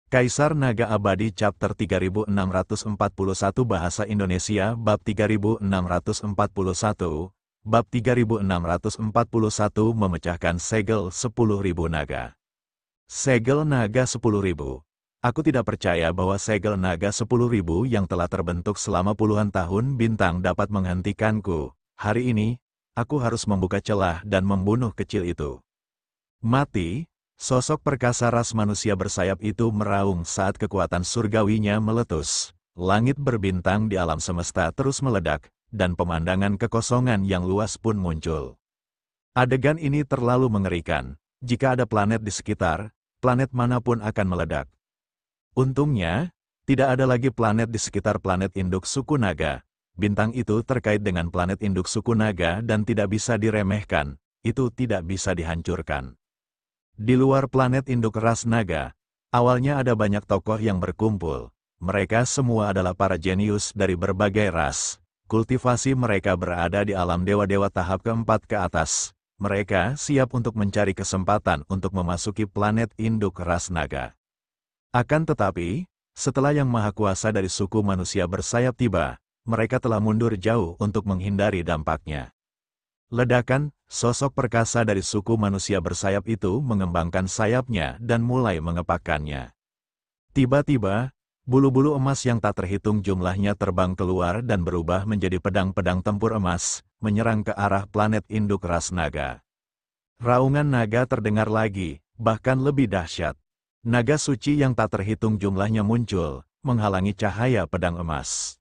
Kaisar Naga Abadi Chapter 3641 Bahasa Indonesia Bab 3641 Bab 3641 Memecahkan segel 10.000 naga. Segel naga 10.000. Aku tidak percaya bahwa segel naga 10.000 yang telah terbentuk selama puluhan tahun bintang dapat menghentikanku. Hari ini, aku harus membuka celah dan membunuh kecil itu. Mati. Sosok perkasa ras manusia bersayap itu meraung saat kekuatan surgawinya meletus. Langit berbintang di alam semesta terus meledak, dan pemandangan kekosongan yang luas pun muncul. Adegan ini terlalu mengerikan. Jika ada planet di sekitar, planet manapun akan meledak. Untungnya, tidak ada lagi planet di sekitar planet induk suku naga. Bintang itu terkait dengan planet induk suku naga dan tidak bisa diremehkan. Itu tidak bisa dihancurkan. Di luar planet induk ras naga, awalnya ada banyak tokoh yang berkumpul. Mereka semua adalah para jenius dari berbagai ras. Kultivasi mereka berada di alam dewa-dewa tahap keempat ke atas. Mereka siap untuk mencari kesempatan untuk memasuki planet induk ras naga. Akan tetapi, setelah yang maha kuasa dari suku manusia bersayap tiba, mereka telah mundur jauh untuk menghindari dampaknya. Ledakan, sosok perkasa dari suku manusia bersayap itu mengembangkan sayapnya dan mulai mengepakkannya. Tiba-tiba, bulu-bulu emas yang tak terhitung jumlahnya terbang keluar dan berubah menjadi pedang-pedang tempur emas, menyerang ke arah planet induk ras naga. Raungan naga terdengar lagi, bahkan lebih dahsyat. Naga suci yang tak terhitung jumlahnya muncul, menghalangi cahaya pedang emas.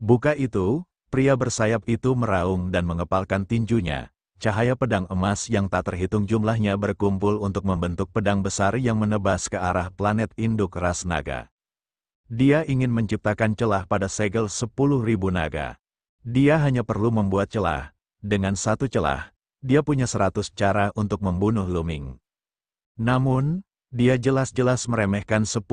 Buka itu, pria bersayap itu meraung dan mengepalkan tinjunya. Cahaya pedang emas yang tak terhitung jumlahnya berkumpul untuk membentuk pedang besar yang menebas ke arah planet induk ras naga. Dia ingin menciptakan celah pada segel 10.000 naga. Dia hanya perlu membuat celah. Dengan satu celah, dia punya 100 cara untuk membunuh Luming. Namun, dia jelas-jelas meremehkan 10.000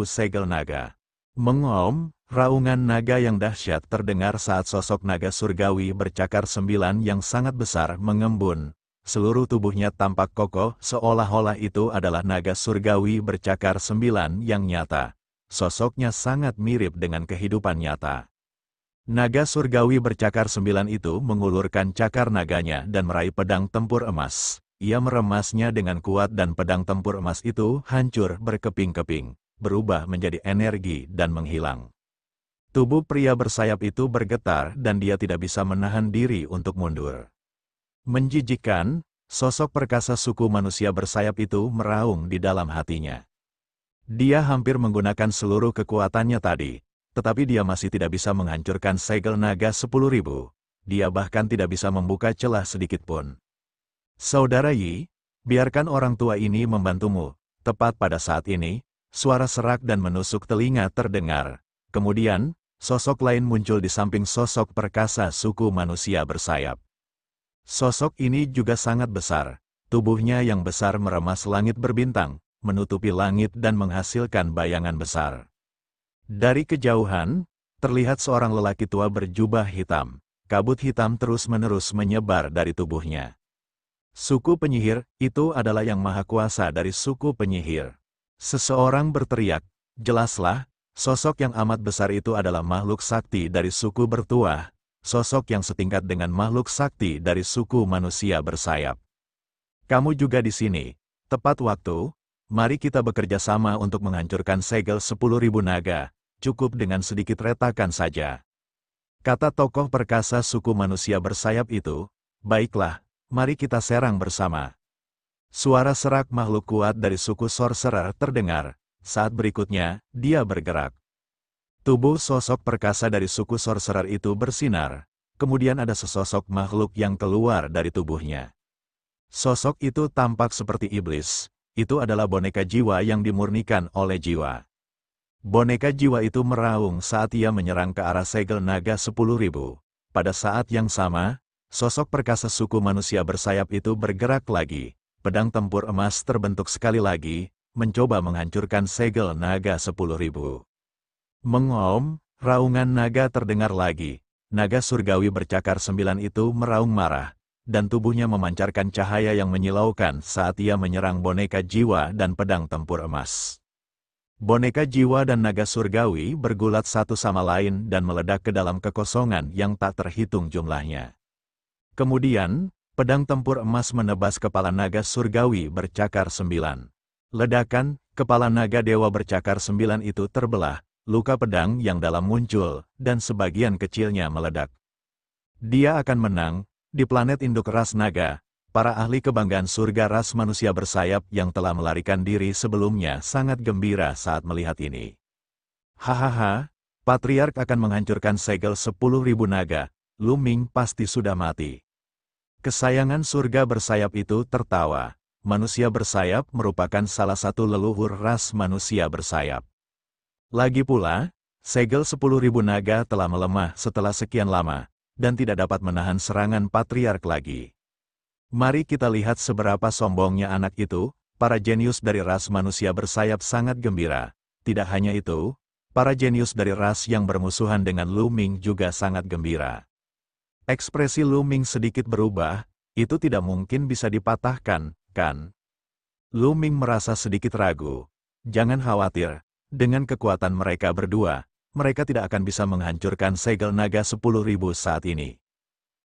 segel naga. Mengom, raungan naga yang dahsyat terdengar saat sosok naga surgawi bercakar 9 yang sangat besar mengembun. Seluruh tubuhnya tampak kokoh seolah-olah itu adalah naga surgawi bercakar 9 yang nyata. Sosoknya sangat mirip dengan kehidupan nyata. Naga surgawi bercakar 9 itu mengulurkan cakar naganya dan meraih pedang tempur emas. Ia meremasnya dengan kuat dan pedang tempur emas itu hancur berkeping-keping, berubah menjadi energi dan menghilang. Tubuh pria bersayap itu bergetar dan dia tidak bisa menahan diri untuk mundur. Menjijikkan, sosok perkasa suku manusia bersayap itu meraung di dalam hatinya. Dia hampir menggunakan seluruh kekuatannya tadi, tetapi dia masih tidak bisa menghancurkan segel naga 10.000. Dia bahkan tidak bisa membuka celah sedikitpun. Saudara Yi, biarkan orang tua ini membantumu. Tepat pada saat ini, suara serak dan menusuk telinga terdengar. Kemudian, sosok lain muncul di samping sosok perkasa suku manusia bersayap. Sosok ini juga sangat besar. Tubuhnya yang besar meremas langit berbintang, menutupi langit dan menghasilkan bayangan besar. Dari kejauhan, terlihat seorang lelaki tua berjubah hitam. Kabut hitam terus-menerus menyebar dari tubuhnya. Suku penyihir, itu adalah yang maha kuasa dari suku penyihir. Seseorang berteriak, jelaslah, sosok yang amat besar itu adalah makhluk sakti dari suku bertuah, sosok yang setingkat dengan makhluk sakti dari suku manusia bersayap. Kamu juga di sini, tepat waktu, mari kita bekerja sama untuk menghancurkan segel 10.000 naga, cukup dengan sedikit retakan saja. Kata tokoh perkasa suku manusia bersayap itu, baiklah. Mari kita serang bersama. Suara serak makhluk kuat dari suku sorcerer terdengar. Saat berikutnya, dia bergerak. Tubuh sosok perkasa dari suku sorcerer itu bersinar. Kemudian ada sesosok makhluk yang keluar dari tubuhnya. Sosok itu tampak seperti iblis. Itu adalah boneka jiwa yang dimurnikan oleh jiwa. Boneka jiwa itu meraung saat ia menyerang ke arah segel naga 10.000. Pada saat yang sama, sosok perkasa suku manusia bersayap itu bergerak lagi. Pedang tempur emas terbentuk sekali lagi, mencoba menghancurkan segel naga 10.000. Mengom, raungan naga terdengar lagi. Naga surgawi bercakar 9 itu meraung marah, dan tubuhnya memancarkan cahaya yang menyilaukan saat ia menyerang boneka jiwa dan pedang tempur emas. Boneka jiwa dan naga surgawi bergulat satu sama lain dan meledak ke dalam kekosongan yang tak terhitung jumlahnya. Kemudian, pedang tempur emas menebas kepala naga surgawi bercakar 9. Ledakan, kepala naga dewa bercakar 9 itu terbelah, luka pedang yang dalam muncul, dan sebagian kecilnya meledak. Dia akan menang, di planet induk ras naga. Para ahli kebanggaan surga ras manusia bersayap yang telah melarikan diri sebelumnya sangat gembira saat melihat ini. Hahaha, Patriark akan menghancurkan segel 10.000 naga, Lu Ming pasti sudah mati. Kesayangan surga bersayap itu tertawa. Manusia bersayap merupakan salah satu leluhur ras manusia bersayap. Lagi pula, segel 10.000 naga telah melemah setelah sekian lama, dan tidak dapat menahan serangan Patriark lagi. Mari kita lihat seberapa sombongnya anak itu. Para jenius dari ras manusia bersayap sangat gembira. Tidak hanya itu, para jenius dari ras yang bermusuhan dengan Lu Ming juga sangat gembira. Ekspresi Lu Ming sedikit berubah, itu tidak mungkin bisa dipatahkan, kan? Lu Ming merasa sedikit ragu. Jangan khawatir, dengan kekuatan mereka berdua, mereka tidak akan bisa menghancurkan segel naga 10.000 saat ini.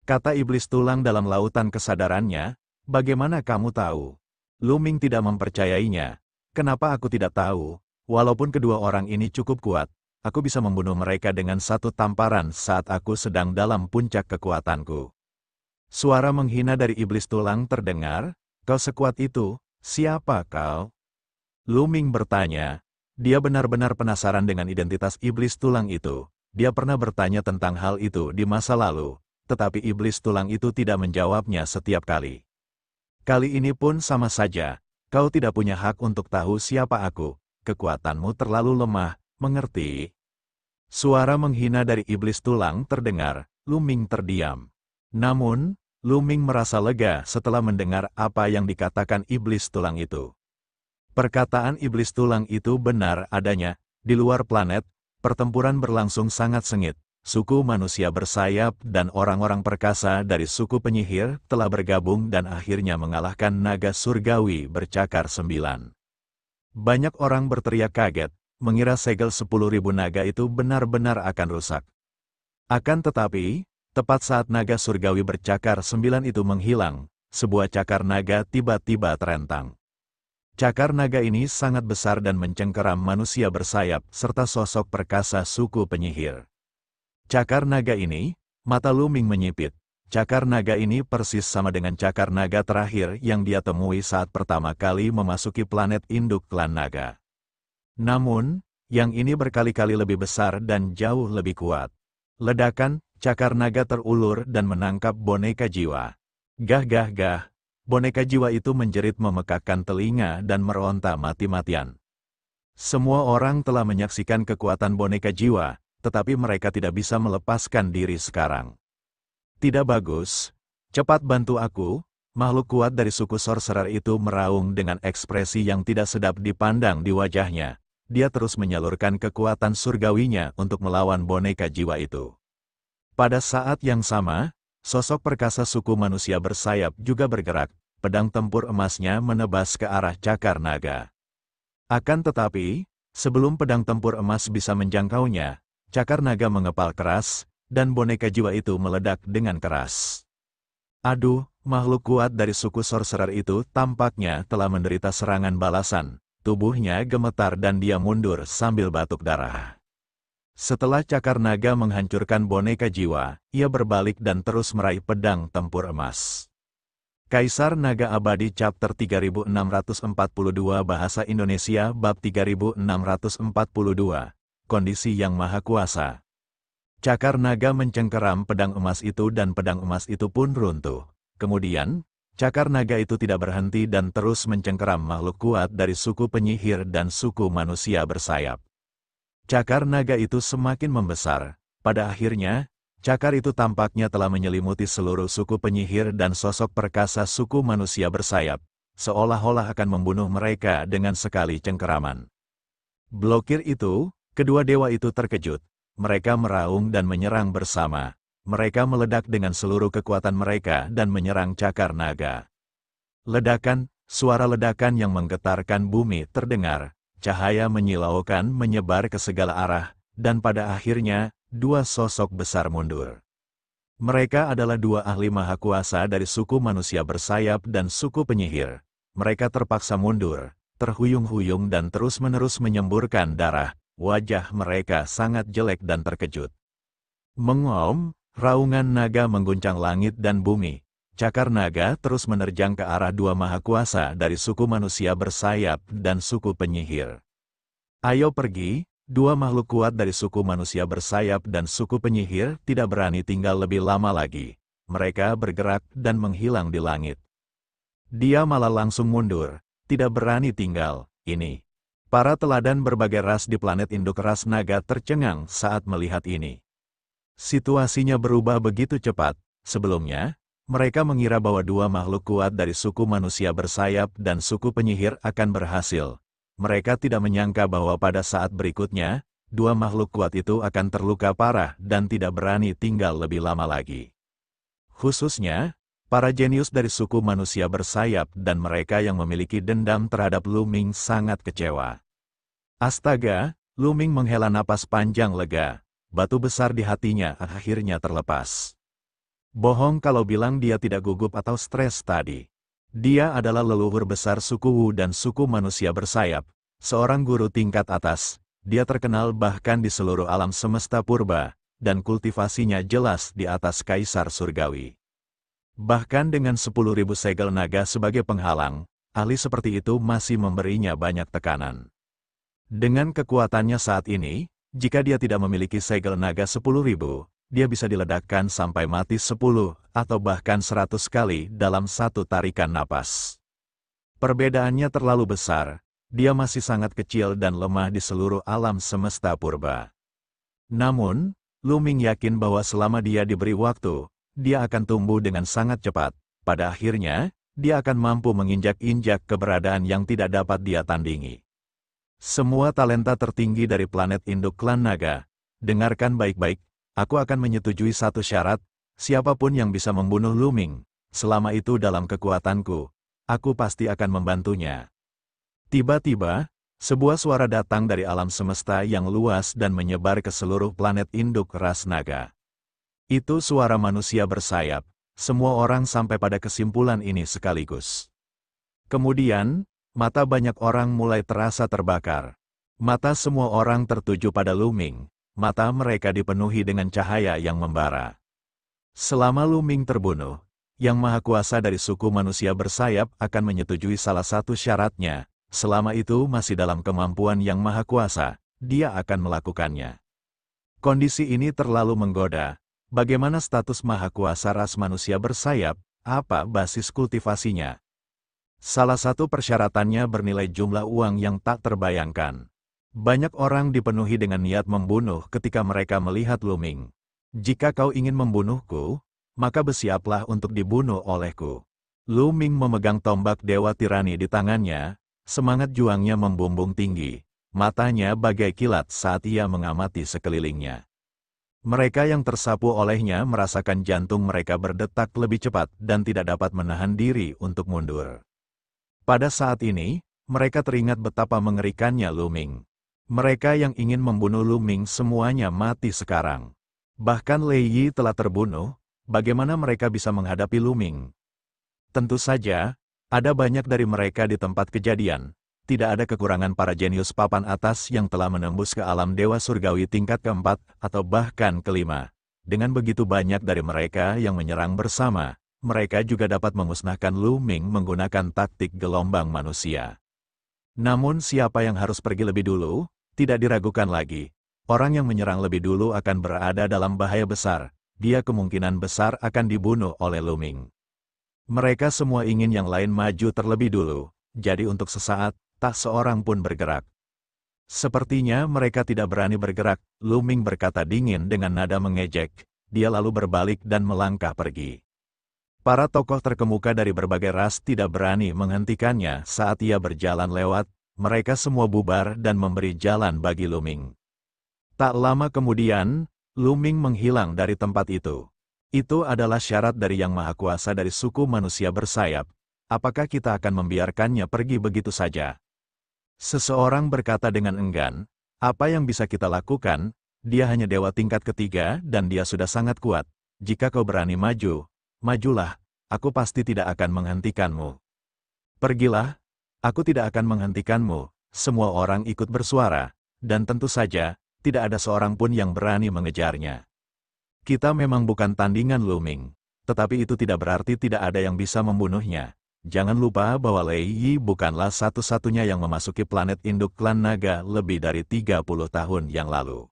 Kata iblis tulang dalam lautan kesadarannya, bagaimana kamu tahu? Lu Ming tidak mempercayainya. Kenapa aku tidak tahu? Walaupun kedua orang ini cukup kuat, aku bisa membunuh mereka dengan satu tamparan saat aku sedang dalam puncak kekuatanku. Suara menghina dari iblis tulang terdengar, kau sekuat itu, siapa kau? Lu Ming bertanya. Dia benar-benar penasaran dengan identitas iblis tulang itu. Dia pernah bertanya tentang hal itu di masa lalu. Tetapi iblis tulang itu tidak menjawabnya setiap kali. Kali ini pun sama saja, kau tidak punya hak untuk tahu siapa aku, kekuatanmu terlalu lemah, mengerti? Suara menghina dari iblis tulang terdengar, Lu Ming terdiam. Namun, Lu Ming merasa lega setelah mendengar apa yang dikatakan iblis tulang itu. Perkataan iblis tulang itu benar adanya, di luar planet, pertempuran berlangsung sangat sengit. Suku manusia bersayap dan orang-orang perkasa dari suku penyihir telah bergabung dan akhirnya mengalahkan naga surgawi bercakar 9. Banyak orang berteriak kaget, mengira segel 10.000 naga itu benar-benar akan rusak. Akan tetapi, tepat saat naga surgawi bercakar 9 itu menghilang, sebuah cakar naga tiba-tiba terentang. Cakar naga ini sangat besar dan mencengkeram manusia bersayap serta sosok perkasa suku penyihir. Cakar naga ini, mata Lu Ming menyipit. Cakar naga ini persis sama dengan cakar naga terakhir yang dia temui saat pertama kali memasuki planet induk klan naga. Namun, yang ini berkali-kali lebih besar dan jauh lebih kuat. Ledakan, cakar naga terulur dan menangkap boneka jiwa. Gah gah gah, boneka jiwa itu menjerit memekakkan telinga dan meronta mati-matian. Semua orang telah menyaksikan kekuatan boneka jiwa, tetapi mereka tidak bisa melepaskan diri sekarang. Tidak bagus. Cepat bantu aku. Makhluk kuat dari suku sorcerer itu meraung dengan ekspresi yang tidak sedap dipandang di wajahnya. Dia terus menyalurkan kekuatan surgawinya untuk melawan boneka jiwa itu. Pada saat yang sama, sosok perkasa suku manusia bersayap juga bergerak. Pedang tempur emasnya menebas ke arah cakar naga. Akan tetapi, sebelum pedang tempur emas bisa menjangkaunya, cakar naga mengepal keras, dan boneka jiwa itu meledak dengan keras. Aduh, makhluk kuat dari suku sorcerer itu tampaknya telah menderita serangan balasan. Tubuhnya gemetar dan dia mundur sambil batuk darah. Setelah cakar naga menghancurkan boneka jiwa, ia berbalik dan terus meraih pedang tempur emas. Kaisar Naga Abadi Chapter 3642 Bahasa Indonesia Bab 3642 Kondisi yang Maha Kuasa. Cakar naga mencengkeram pedang emas itu dan pedang emas itu pun runtuh. Kemudian, cakar naga itu tidak berhenti dan terus mencengkeram makhluk kuat dari suku penyihir dan suku manusia bersayap. Cakar naga itu semakin membesar. Pada akhirnya, cakar itu tampaknya telah menyelimuti seluruh suku penyihir dan sosok perkasa suku manusia bersayap, seolah-olah akan membunuh mereka dengan sekali cengkeraman. Blokir itu, kedua dewa itu terkejut. Mereka meraung dan menyerang bersama. Mereka meledak dengan seluruh kekuatan mereka dan menyerang cakar naga. Ledakan, suara ledakan yang menggetarkan bumi terdengar. cahaya menyilaukan menyebar ke segala arah, dan pada akhirnya, dua sosok besar mundur. Mereka adalah dua ahli maha kuasa dari suku manusia bersayap dan suku penyihir. Mereka terpaksa mundur, terhuyung-huyung dan terus-menerus menyemburkan darah. Wajah mereka sangat jelek dan terkejut. Mengaum, raungan naga mengguncang langit dan bumi. Cakar naga terus menerjang ke arah dua maha kuasa dari suku manusia bersayap dan suku penyihir. Ayo pergi, dua makhluk kuat dari suku manusia bersayap dan suku penyihir tidak berani tinggal lebih lama lagi. Mereka bergerak dan menghilang di langit. Dia malah langsung mundur, tidak berani tinggal. Ini. Para teladan berbagai ras di planet induk ras naga tercengang saat melihat ini. Situasinya berubah begitu cepat. Sebelumnya, mereka mengira bahwa dua makhluk kuat dari suku manusia bersayap dan suku penyihir akan berhasil. Mereka tidak menyangka bahwa pada saat berikutnya, dua makhluk kuat itu akan terluka parah dan tidak berani tinggal lebih lama lagi. Khususnya, para jenius dari suku manusia bersayap dan mereka yang memiliki dendam terhadap Lu Ming sangat kecewa. Astaga, Lu Ming menghela napas panjang lega. Batu besar di hatinya akhirnya terlepas. Bohong kalau bilang dia tidak gugup atau stres tadi. Dia adalah leluhur besar suku Wu dan suku manusia bersayap. Seorang guru tingkat atas, dia terkenal bahkan di seluruh alam semesta purba, dan kultivasinya jelas di atas kaisar surgawi. Bahkan dengan 10.000 segel naga sebagai penghalang, ahli seperti itu masih memberinya banyak tekanan. Dengan kekuatannya saat ini, jika dia tidak memiliki segel naga 10.000, dia bisa diledakkan sampai mati 10 atau bahkan 100 kali dalam satu tarikan napas. Perbedaannya terlalu besar, dia masih sangat kecil dan lemah di seluruh alam semesta purba. Namun, Lu Ming yakin bahwa selama dia diberi waktu, dia akan tumbuh dengan sangat cepat. Pada akhirnya, dia akan mampu menginjak-injak keberadaan yang tidak dapat dia tandingi. Semua talenta tertinggi dari planet induk klan naga, dengarkan baik-baik, aku akan menyetujui satu syarat, siapapun yang bisa membunuh Lu Ming, selama itu dalam kekuatanku, aku pasti akan membantunya. Tiba-tiba, sebuah suara datang dari alam semesta yang luas dan menyebar ke seluruh planet induk ras naga. Itu suara manusia bersayap, semua orang sampai pada kesimpulan ini sekaligus. Kemudian, mata banyak orang mulai terasa terbakar. Mata semua orang tertuju pada Lu Ming. Mata mereka dipenuhi dengan cahaya yang membara. Selama Lu Ming terbunuh, Yang Maha Kuasa dari suku manusia bersayap akan menyetujui salah satu syaratnya. Selama itu masih dalam kemampuan Yang Maha Kuasa, dia akan melakukannya. Kondisi ini terlalu menggoda. Bagaimana status Maha Kuasa ras manusia bersayap? Apa basis kultivasinya? Salah satu persyaratannya bernilai jumlah uang yang tak terbayangkan. Banyak orang dipenuhi dengan niat membunuh ketika mereka melihat Lu Ming. Jika kau ingin membunuhku, maka bersiaplah untuk dibunuh olehku. Lu Ming memegang tombak Dewa Tirani di tangannya, semangat juangnya membumbung tinggi. Matanya bagai kilat saat ia mengamati sekelilingnya. Mereka yang tersapu olehnya merasakan jantung mereka berdetak lebih cepat dan tidak dapat menahan diri untuk mundur. Pada saat ini, mereka teringat betapa mengerikannya Lu Ming. Mereka yang ingin membunuh Lu Ming semuanya mati sekarang. Bahkan Lei Yi telah terbunuh, bagaimana mereka bisa menghadapi Lu Ming? Tentu saja, ada banyak dari mereka di tempat kejadian. Tidak ada kekurangan para jenius papan atas yang telah menembus ke alam Dewa Surgawi tingkat keempat atau bahkan kelima. Dengan begitu banyak dari mereka yang menyerang bersama, mereka juga dapat memusnahkan Lu Ming menggunakan taktik gelombang manusia. Namun siapa yang harus pergi lebih dulu? Tidak diragukan lagi. Orang yang menyerang lebih dulu akan berada dalam bahaya besar. Dia kemungkinan besar akan dibunuh oleh Lu Ming. Mereka semua ingin yang lain maju terlebih dulu. Jadi untuk sesaat, tak seorang pun bergerak. Sepertinya mereka tidak berani bergerak, Lu Ming berkata dingin dengan nada mengejek. Dia lalu berbalik dan melangkah pergi. Para tokoh terkemuka dari berbagai ras tidak berani menghentikannya saat ia berjalan lewat, mereka semua bubar dan memberi jalan bagi Lu Ming. Tak lama kemudian, Lu Ming menghilang dari tempat itu. Itu adalah syarat dari Yang Maha Kuasa dari suku manusia bersayap. Apakah kita akan membiarkannya pergi begitu saja? Seseorang berkata dengan enggan, apa yang bisa kita lakukan? Dia hanya dewa tingkat ketiga dan dia sudah sangat kuat. Jika kau berani maju, majulah, aku pasti tidak akan menghentikanmu. Pergilah, aku tidak akan menghentikanmu. Semua orang ikut bersuara, dan tentu saja, tidak ada seorang pun yang berani mengejarnya. Kita memang bukan tandingan Lu Ming, tetapi itu tidak berarti tidak ada yang bisa membunuhnya. Jangan lupa bahwa Lei Yi bukanlah satu-satunya yang memasuki planet induk klan naga lebih dari 30 tahun yang lalu.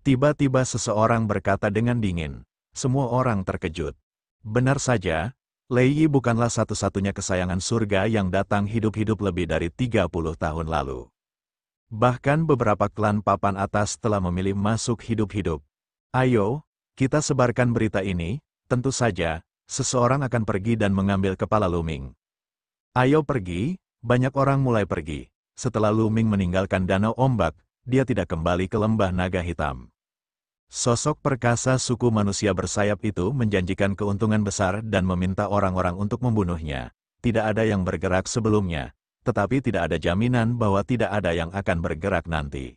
Tiba-tiba seseorang berkata dengan dingin. Semua orang terkejut. Benar saja, Lei Yi bukanlah satu-satunya kesayangan surga yang datang hidup-hidup lebih dari 30 tahun lalu. Bahkan beberapa klan papan atas telah memilih masuk hidup-hidup. Ayo, kita sebarkan berita ini, tentu saja, seseorang akan pergi dan mengambil kepala Lu Ming. Ayo pergi, banyak orang mulai pergi. Setelah Lu Ming meninggalkan danau ombak, dia tidak kembali ke lembah naga hitam. Sosok perkasa suku manusia bersayap itu menjanjikan keuntungan besar dan meminta orang-orang untuk membunuhnya. Tidak ada yang bergerak sebelumnya, tetapi tidak ada jaminan bahwa tidak ada yang akan bergerak nanti.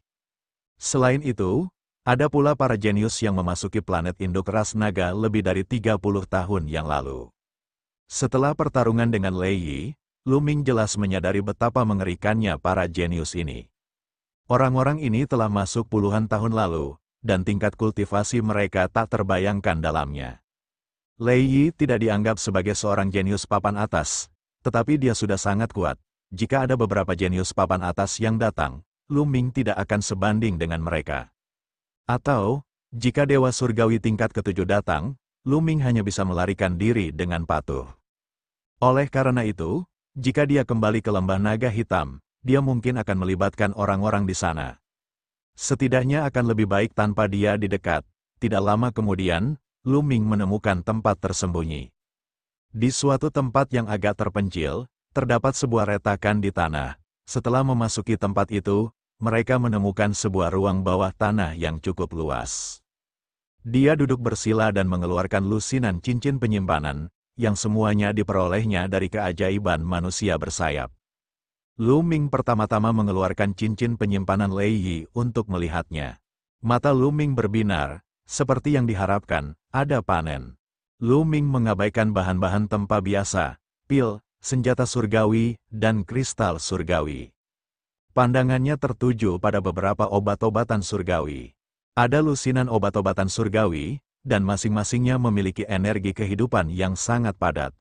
Selain itu, ada pula para jenius yang memasuki planet induk ras naga lebih dari 30 tahun yang lalu. Setelah pertarungan dengan Lei Yi, Lu Ming jelas menyadari betapa mengerikannya para jenius ini. Orang-orang ini telah masuk puluhan tahun lalu, dan tingkat kultivasi mereka tak terbayangkan dalamnya. Lei Yi tidak dianggap sebagai seorang jenius papan atas, tetapi dia sudah sangat kuat. Jika ada beberapa jenius papan atas yang datang, Lu Ming tidak akan sebanding dengan mereka. Atau, jika Dewa Surgawi tingkat ketujuh datang, Lu Ming hanya bisa melarikan diri dengan patuh. Oleh karena itu, jika dia kembali ke lembah naga hitam, dia mungkin akan melibatkan orang-orang di sana. Setidaknya akan lebih baik tanpa dia di dekat. Tidak lama kemudian, Lu Ming menemukan tempat tersembunyi. Di suatu tempat yang agak terpencil, terdapat sebuah retakan di tanah. Setelah memasuki tempat itu, mereka menemukan sebuah ruang bawah tanah yang cukup luas. Dia duduk bersila dan mengeluarkan lusinan cincin penyimpanan, yang semuanya diperolehnya dari keajaiban manusia bersayap. Lu Ming pertama-tama mengeluarkan cincin penyimpanan Lei Yi untuk melihatnya. Mata Lu Ming berbinar, seperti yang diharapkan, ada panen. Lu Ming mengabaikan bahan-bahan tempa biasa, pil, senjata surgawi, dan kristal surgawi. Pandangannya tertuju pada beberapa obat-obatan surgawi. Ada lusinan obat-obatan surgawi, dan masing-masingnya memiliki energi kehidupan yang sangat padat.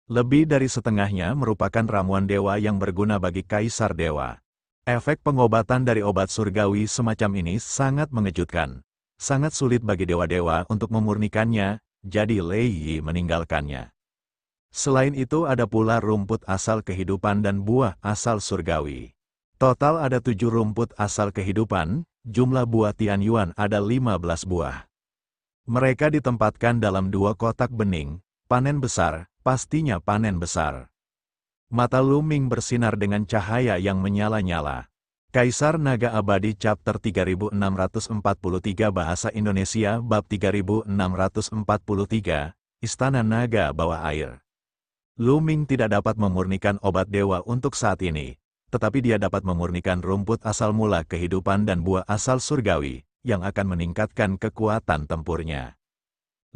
Lebih dari setengahnya merupakan ramuan dewa yang berguna bagi Kaisar Dewa. Efek pengobatan dari obat surgawi semacam ini sangat mengejutkan. Sangat sulit bagi dewa-dewa untuk memurnikannya, jadi Lei Yi meninggalkannya. Selain itu ada pula rumput asal kehidupan dan buah asal surgawi. Total ada 7 rumput asal kehidupan, jumlah buah Tianyuan ada 15 buah. Mereka ditempatkan dalam 2 kotak bening, panen besar, pastinya panen besar. Mata Lu Ming bersinar dengan cahaya yang menyala-nyala. Kaisar Naga Abadi Chapter 3643 Bahasa Indonesia Bab 3643, Istana Naga Bawah Air. Lu Ming tidak dapat memurnikan obat dewa untuk saat ini, tetapi dia dapat memurnikan rumput asal mula kehidupan dan buah asal surgawi, yang akan meningkatkan kekuatan tempurnya.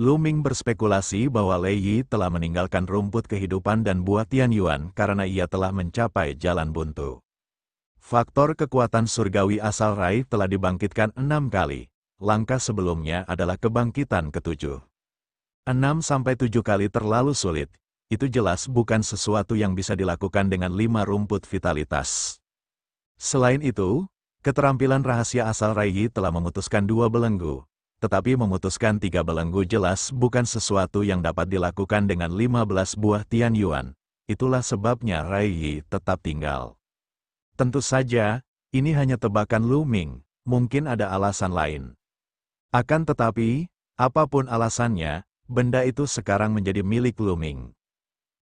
Lu Ming berspekulasi bahwa Lei Yi telah meninggalkan rumput kehidupan dan buah Tianyuan karena ia telah mencapai jalan buntu. Faktor kekuatan surgawi asal Rai telah dibangkitkan 6 kali. Langkah sebelumnya adalah kebangkitan ke-7. 6-7 kali terlalu sulit. Itu jelas bukan sesuatu yang bisa dilakukan dengan 5 rumput vitalitas. Selain itu, keterampilan rahasia asal Rai Yi telah memutuskan 2 belenggu, tetapi memutuskan 3 belenggu jelas bukan sesuatu yang dapat dilakukan dengan 15 buah Tianyuan. Itulah sebabnya Rai Yi tetap tinggal. Tentu saja, ini hanya tebakan Lu Ming, mungkin ada alasan lain. Akan tetapi, apapun alasannya, benda itu sekarang menjadi milik Lu Ming.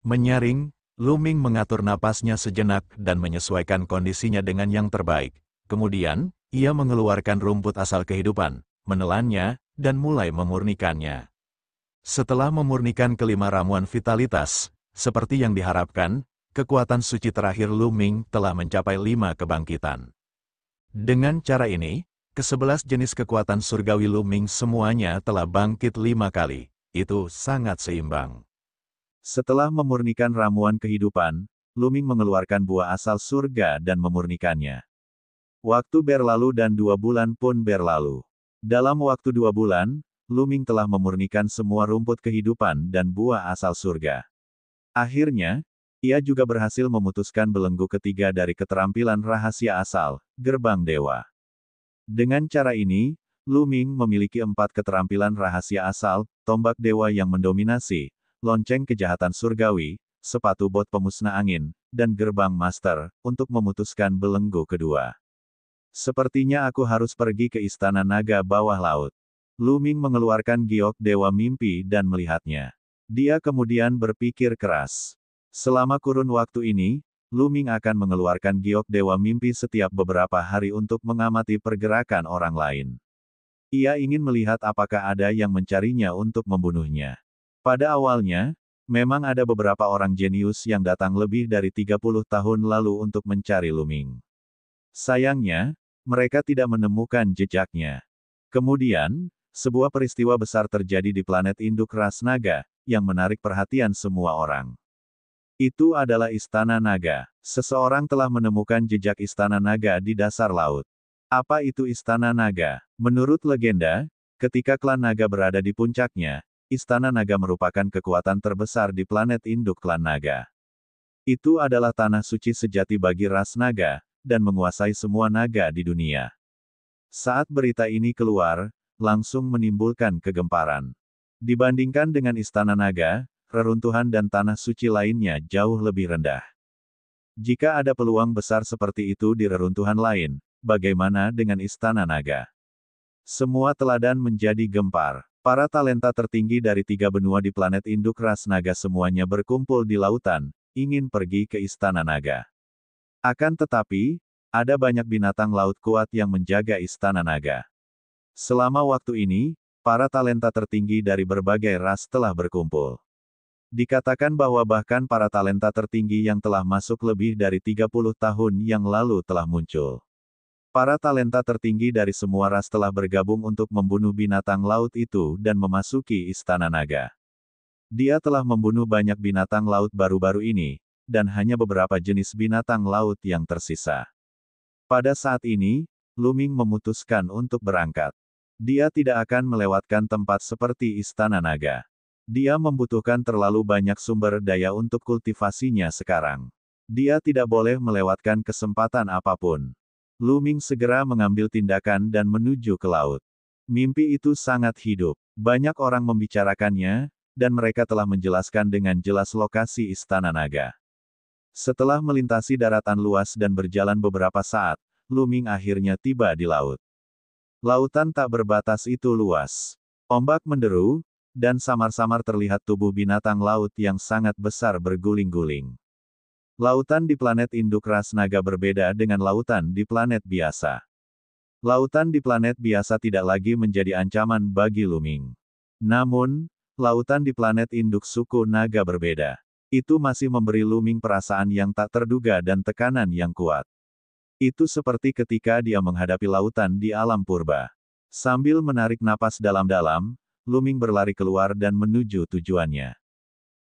Menyaring, Lu Ming mengatur napasnya sejenak dan menyesuaikan kondisinya dengan yang terbaik. Kemudian, ia mengeluarkan rumput asal kehidupan, menelannya, dan mulai memurnikannya. Setelah memurnikan kelima ramuan vitalitas, seperti yang diharapkan, kekuatan suci terakhir Luming telah mencapai 5 kebangkitan. Dengan cara ini, ke-11 jenis kekuatan surgawi Luming semuanya telah bangkit 5 kali. Itu sangat seimbang. Setelah memurnikan ramuan kehidupan, Luming mengeluarkan buah asal surga dan memurnikannya. Waktu berlalu dan 2 bulan pun berlalu. Dalam waktu 2 bulan, Luming telah memurnikan semua rumput kehidupan dan buah asal surga. Akhirnya, ia juga berhasil memutuskan belenggu ketiga dari keterampilan rahasia asal, Gerbang Dewa. Dengan cara ini, Luming memiliki 4 keterampilan rahasia asal, tombak dewa yang mendominasi, lonceng kejahatan surgawi, sepatu bot pemusnah angin, dan gerbang master, untuk memutuskan belenggu kedua. Sepertinya aku harus pergi ke istana naga bawah laut. Luming mengeluarkan giok dewa mimpi dan melihatnya. Dia kemudian berpikir keras. Selama kurun waktu ini, Luming akan mengeluarkan giok dewa mimpi setiap beberapa hari untuk mengamati pergerakan orang lain. Ia ingin melihat apakah ada yang mencarinya untuk membunuhnya. Pada awalnya, memang ada beberapa orang jenius yang datang lebih dari 30 tahun lalu untuk mencari Luming. Sayangnya, mereka tidak menemukan jejaknya. Kemudian, sebuah peristiwa besar terjadi di planet induk ras naga, yang menarik perhatian semua orang. Itu adalah Istana Naga. Seseorang telah menemukan jejak Istana Naga di dasar laut. Apa itu Istana Naga? Menurut legenda, ketika klan naga berada di puncaknya, Istana Naga merupakan kekuatan terbesar di planet induk klan naga. Itu adalah tanah suci sejati bagi ras naga, dan menguasai semua naga di dunia. Saat berita ini keluar, langsung menimbulkan kegemparan. Dibandingkan dengan Istana Naga, reruntuhan dan tanah suci lainnya jauh lebih rendah. Jika ada peluang besar seperti itu di reruntuhan lain, bagaimana dengan Istana Naga? Semua teladan menjadi gempar. Para talenta tertinggi dari 3 benua di planet induk ras naga semuanya berkumpul di lautan, ingin pergi ke Istana Naga. Akan tetapi, ada banyak binatang laut kuat yang menjaga Istana Naga. Selama waktu ini, para talenta tertinggi dari berbagai ras telah berkumpul. Dikatakan bahwa bahkan para talenta tertinggi yang telah masuk lebih dari 30 tahun yang lalu telah muncul. Para talenta tertinggi dari semua ras telah bergabung untuk membunuh binatang laut itu dan memasuki Istana Naga. Dia telah membunuh banyak binatang laut baru-baru ini, dan hanya beberapa jenis binatang laut yang tersisa. Pada saat ini, Luming memutuskan untuk berangkat. Dia tidak akan melewatkan tempat seperti Istana Naga. Dia membutuhkan terlalu banyak sumber daya untuk kultivasinya sekarang. Dia tidak boleh melewatkan kesempatan apapun. Luming segera mengambil tindakan dan menuju ke laut. Mimpi itu sangat hidup. Banyak orang membicarakannya, dan mereka telah menjelaskan dengan jelas lokasi Istana Naga. Setelah melintasi daratan luas dan berjalan beberapa saat, Luming akhirnya tiba di laut. Lautan tak berbatas itu luas. Ombak menderu, dan samar-samar terlihat tubuh binatang laut yang sangat besar berguling-guling. Lautan di planet induk ras naga berbeda dengan lautan di planet biasa. Lautan di planet biasa tidak lagi menjadi ancaman bagi Luming. Namun, lautan di planet induk suku naga berbeda. Itu masih memberi Luming perasaan yang tak terduga dan tekanan yang kuat. Itu seperti ketika dia menghadapi lautan di alam purba. Sambil menarik napas dalam-dalam, Luming berlari keluar dan menuju tujuannya.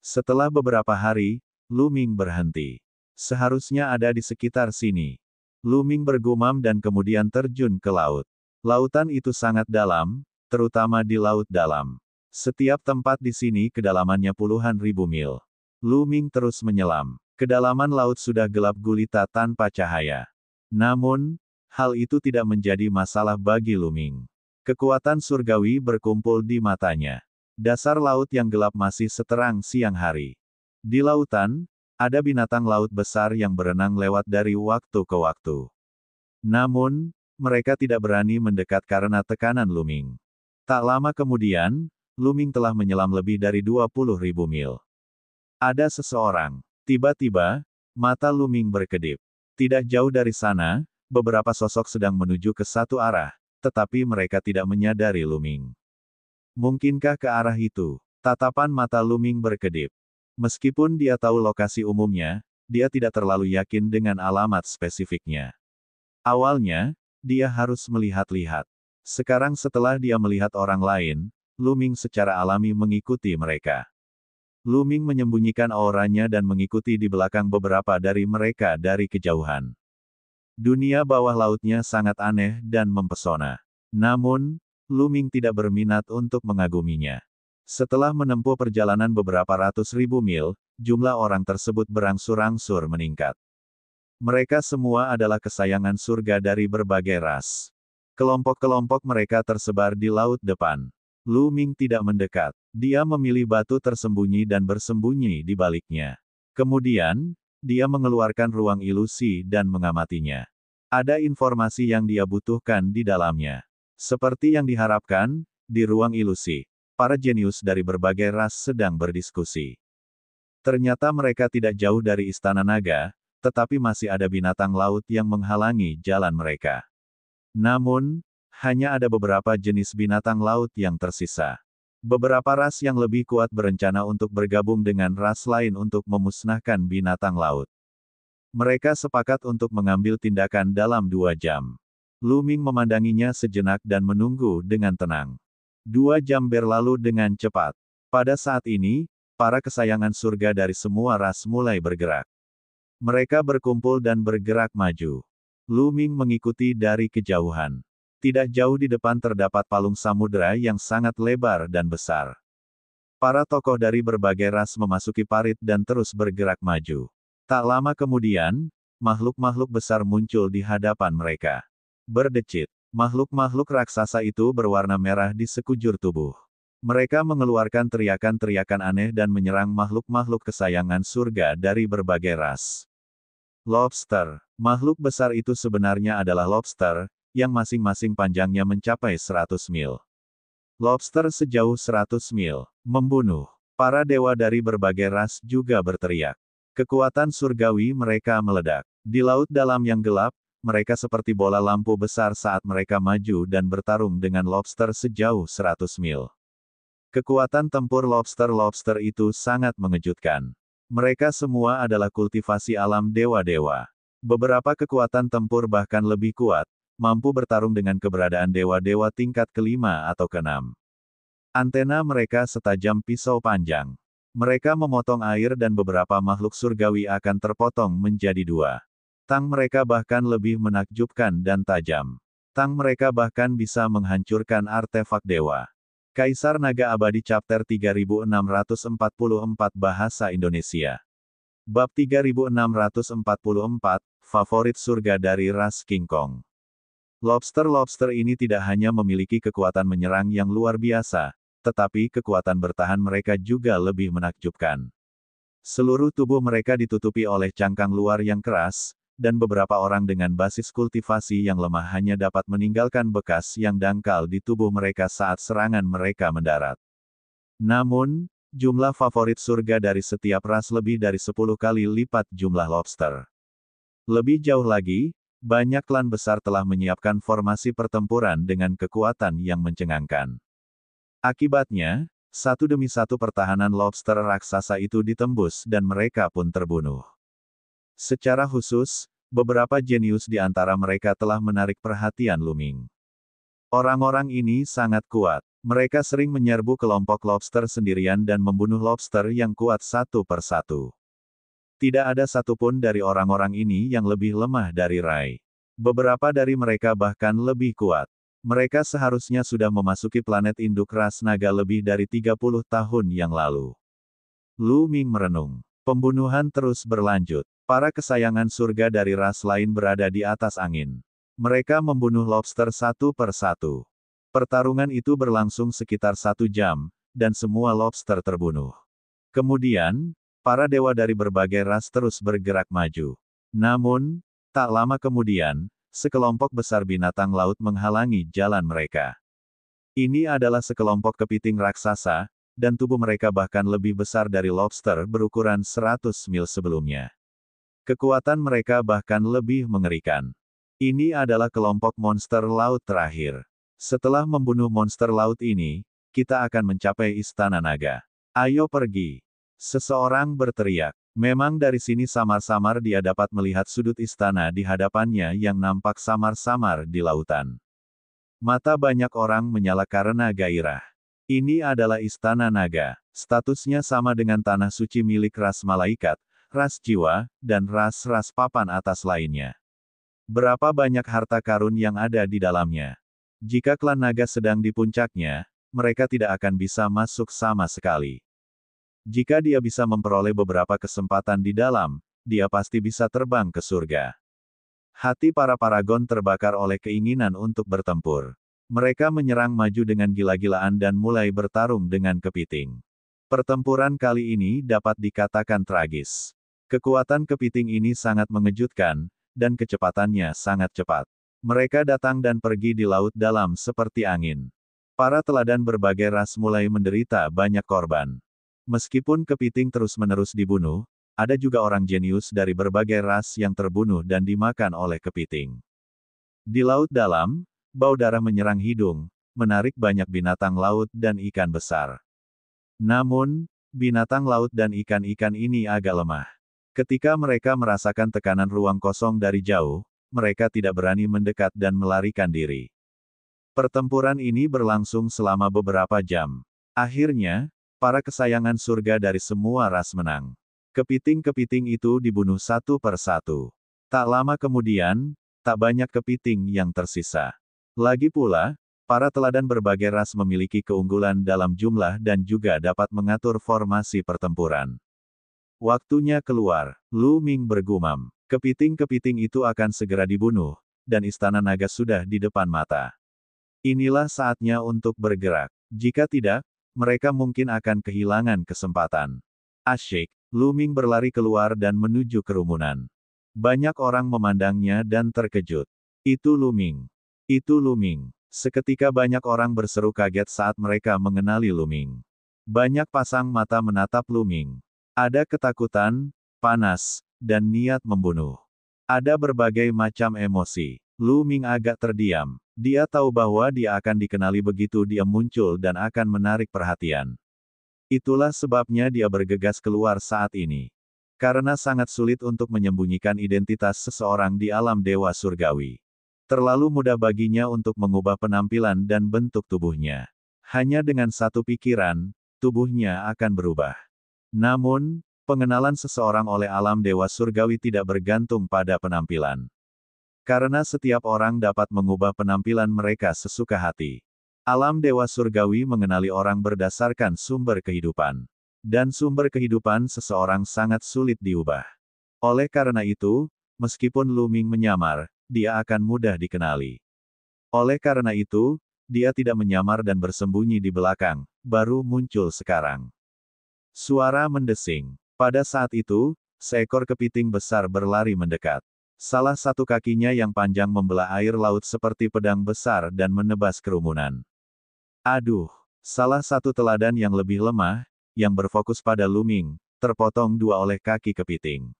Setelah beberapa hari, Luming berhenti. Seharusnya ada di sekitar sini. Luming bergumam dan kemudian terjun ke laut. Lautan itu sangat dalam, terutama di laut dalam. Setiap tempat di sini kedalamannya puluhan ribu mil. Luming terus menyelam. Kedalaman laut sudah gelap gulita tanpa cahaya. Namun, hal itu tidak menjadi masalah bagi Luming. Kekuatan surgawi berkumpul di matanya. Dasar laut yang gelap masih seterang siang hari. Di lautan, ada binatang laut besar yang berenang lewat dari waktu ke waktu. Namun, mereka tidak berani mendekat karena tekanan Luming. Tak lama kemudian, Luming telah menyelam lebih dari 20.000 mil. Ada seseorang. Tiba-tiba, mata Luming berkedip. Tidak jauh dari sana, beberapa sosok sedang menuju ke satu arah, tetapi mereka tidak menyadari Luming. Mungkinkah ke arah itu? Tatapan mata Luming berkedip. Meskipun dia tahu lokasi umumnya, dia tidak terlalu yakin dengan alamat spesifiknya. Awalnya, dia harus melihat-lihat. Sekarang setelah dia melihat orang lain, Lu Ming secara alami mengikuti mereka. Lu Ming menyembunyikan auranya dan mengikuti di belakang beberapa dari mereka dari kejauhan. Dunia bawah lautnya sangat aneh dan mempesona. Namun, Lu Ming tidak berminat untuk mengaguminya. Setelah menempuh perjalanan beberapa ratus ribu mil, jumlah orang tersebut berangsur-angsur meningkat. Mereka semua adalah kesayangan surga dari berbagai ras. Kelompok-kelompok mereka tersebar di laut depan. Lu Ming tidak mendekat. Dia memilih batu tersembunyi dan bersembunyi di baliknya. Kemudian, dia mengeluarkan ruang ilusi dan mengamatinya. Ada informasi yang dia butuhkan di dalamnya. Seperti yang diharapkan, di ruang ilusi, para jenius dari berbagai ras sedang berdiskusi. Ternyata mereka tidak jauh dari Istana Naga, tetapi masih ada binatang laut yang menghalangi jalan mereka. Namun, hanya ada beberapa jenis binatang laut yang tersisa. Beberapa ras yang lebih kuat berencana untuk bergabung dengan ras lain untuk memusnahkan binatang laut. Mereka sepakat untuk mengambil tindakan dalam 2 jam. Lu Ming memandanginya sejenak dan menunggu dengan tenang. 2 jam berlalu dengan cepat. Pada saat ini, para kesayangan surga dari semua ras mulai bergerak. Mereka berkumpul dan bergerak maju. Lu Ming mengikuti dari kejauhan. Tidak jauh di depan terdapat palung samudera yang sangat lebar dan besar. Para tokoh dari berbagai ras memasuki parit dan terus bergerak maju. Tak lama kemudian, makhluk-makhluk besar muncul di hadapan mereka. Berdecit, makhluk-makhluk raksasa itu berwarna merah di sekujur tubuh. Mereka mengeluarkan teriakan-teriakan aneh dan menyerang makhluk-makhluk kesayangan surga dari berbagai ras. Lobster, makhluk besar itu sebenarnya adalah lobster, yang masing-masing panjangnya mencapai 100 mil. Lobster sejauh 100 mil, membunuh. Para dewa dari berbagai ras juga berteriak. Kekuatan surgawi mereka meledak. Di laut dalam yang gelap, mereka seperti bola lampu besar saat mereka maju dan bertarung dengan lobster sejauh 100 mil. Kekuatan tempur lobster-lobster itu sangat mengejutkan. Mereka semua adalah kultivasi alam dewa-dewa. Beberapa kekuatan tempur bahkan lebih kuat, mampu bertarung dengan keberadaan dewa-dewa tingkat kelima atau keenam. Antena mereka setajam pisau panjang. Mereka memotong air dan beberapa makhluk surgawi akan terpotong menjadi 2. Tang mereka bahkan lebih menakjubkan dan tajam. Tang mereka bahkan bisa menghancurkan artefak dewa. Kaisar Naga Abadi Chapter 3644 Bahasa Indonesia. Bab 3644, Favorit Surga dari Ras King Kong. Lobster-lobster ini tidak hanya memiliki kekuatan menyerang yang luar biasa, tetapi kekuatan bertahan mereka juga lebih menakjubkan. Seluruh tubuh mereka ditutupi oleh cangkang luar yang keras, dan beberapa orang dengan basis kultivasi yang lemah hanya dapat meninggalkan bekas yang dangkal di tubuh mereka saat serangan mereka mendarat. Namun, jumlah favorit surga dari setiap ras lebih dari 10 kali lipat jumlah lobster. Lebih jauh lagi, banyak klan besar telah menyiapkan formasi pertempuran dengan kekuatan yang mencengangkan. Akibatnya, satu demi satu pertahanan lobster raksasa itu ditembus dan mereka pun terbunuh. Secara khusus, beberapa jenius di antara mereka telah menarik perhatian Lu Ming. Orang-orang ini sangat kuat. Mereka sering menyerbu kelompok lobster sendirian dan membunuh lobster yang kuat satu persatu. Tidak ada satupun dari orang-orang ini yang lebih lemah dari Rai. Beberapa dari mereka bahkan lebih kuat. Mereka seharusnya sudah memasuki planet induk ras naga lebih dari 30 tahun yang lalu. Lu Ming merenung. Pembunuhan terus berlanjut. Para kesayangan surga dari ras lain berada di atas angin. Mereka membunuh lobster satu persatu. Pertarungan itu berlangsung sekitar 1 jam, dan semua lobster terbunuh. Kemudian, para dewa dari berbagai ras terus bergerak maju. Namun, tak lama kemudian, sekelompok besar binatang laut menghalangi jalan mereka. Ini adalah sekelompok kepiting raksasa, dan tubuh mereka bahkan lebih besar dari lobster berukuran 100 mil sebelumnya. Kekuatan mereka bahkan lebih mengerikan. Ini adalah kelompok monster laut terakhir. Setelah membunuh monster laut ini, kita akan mencapai Istana Naga. Ayo pergi. Seseorang berteriak. Memang dari sini samar-samar dia dapat melihat sudut istana di hadapannya yang nampak samar-samar di lautan. Mata banyak orang menyala karena gairah. Ini adalah istana naga. Statusnya sama dengan tanah suci milik ras malaikat, ras jiwa, dan ras-ras papan atas lainnya. Berapa banyak harta karun yang ada di dalamnya. Jika klan naga sedang di puncaknya, mereka tidak akan bisa masuk sama sekali. Jika dia bisa memperoleh beberapa kesempatan di dalam, dia pasti bisa terbang ke surga. Hati para paragon terbakar oleh keinginan untuk bertempur. Mereka menyerang maju dengan gila-gilaan dan mulai bertarung dengan kepiting. Pertempuran kali ini dapat dikatakan tragis. Kekuatan kepiting ini sangat mengejutkan, dan kecepatannya sangat cepat. Mereka datang dan pergi di laut dalam seperti angin. Para teladan berbagai ras mulai menderita banyak korban. Meskipun kepiting terus-menerus dibunuh, ada juga orang jenius dari berbagai ras yang terbunuh dan dimakan oleh kepiting. Di laut dalam, bau darah menyerang hidung, menarik banyak binatang laut dan ikan besar. Namun, binatang laut dan ikan-ikan ini agak lemah. Ketika mereka merasakan tekanan ruang kosong dari jauh, mereka tidak berani mendekat dan melarikan diri. Pertempuran ini berlangsung selama beberapa jam. Akhirnya, para kesayangan surga dari semua ras menang. Kepiting-kepiting itu dibunuh satu per satu. Tak lama kemudian, tak banyak kepiting yang tersisa. Lagi pula, para teladan berbagai ras memiliki keunggulan dalam jumlah dan juga dapat mengatur formasi pertempuran. Waktunya keluar, Lu Ming bergumam. Kepiting-kepiting itu akan segera dibunuh, dan istana naga sudah di depan mata. Inilah saatnya untuk bergerak. Jika tidak, mereka mungkin akan kehilangan kesempatan. Asyik, Lu Ming berlari keluar dan menuju kerumunan. Banyak orang memandangnya dan terkejut. Itu Lu Ming. Itu Lu Ming. Seketika banyak orang berseru kaget saat mereka mengenali Lu Ming. Banyak pasang mata menatap Lu Ming. Ada ketakutan, panas, dan niat membunuh. Ada berbagai macam emosi. Lu Ming agak terdiam. Dia tahu bahwa dia akan dikenali begitu dia muncul dan akan menarik perhatian. Itulah sebabnya dia bergegas keluar saat ini. Karena sangat sulit untuk menyembunyikan identitas seseorang di alam dewa surgawi. Terlalu mudah baginya untuk mengubah penampilan dan bentuk tubuhnya. Hanya dengan satu pikiran, tubuhnya akan berubah. Namun, pengenalan seseorang oleh alam dewa surgawi tidak bergantung pada penampilan. Karena setiap orang dapat mengubah penampilan mereka sesuka hati. Alam dewa surgawi mengenali orang berdasarkan sumber kehidupan. Dan sumber kehidupan seseorang sangat sulit diubah. Oleh karena itu, meskipun Lu Ming menyamar, dia akan mudah dikenali. Oleh karena itu, dia tidak menyamar dan bersembunyi di belakang, baru muncul sekarang. Suara mendesing. Pada saat itu, seekor kepiting besar berlari mendekat. Salah satu kakinya yang panjang membelah air laut seperti pedang besar dan menebas kerumunan. Aduh! Salah satu teladan yang lebih lemah, yang berfokus pada Lu Ming, terpotong dua oleh kaki kepiting.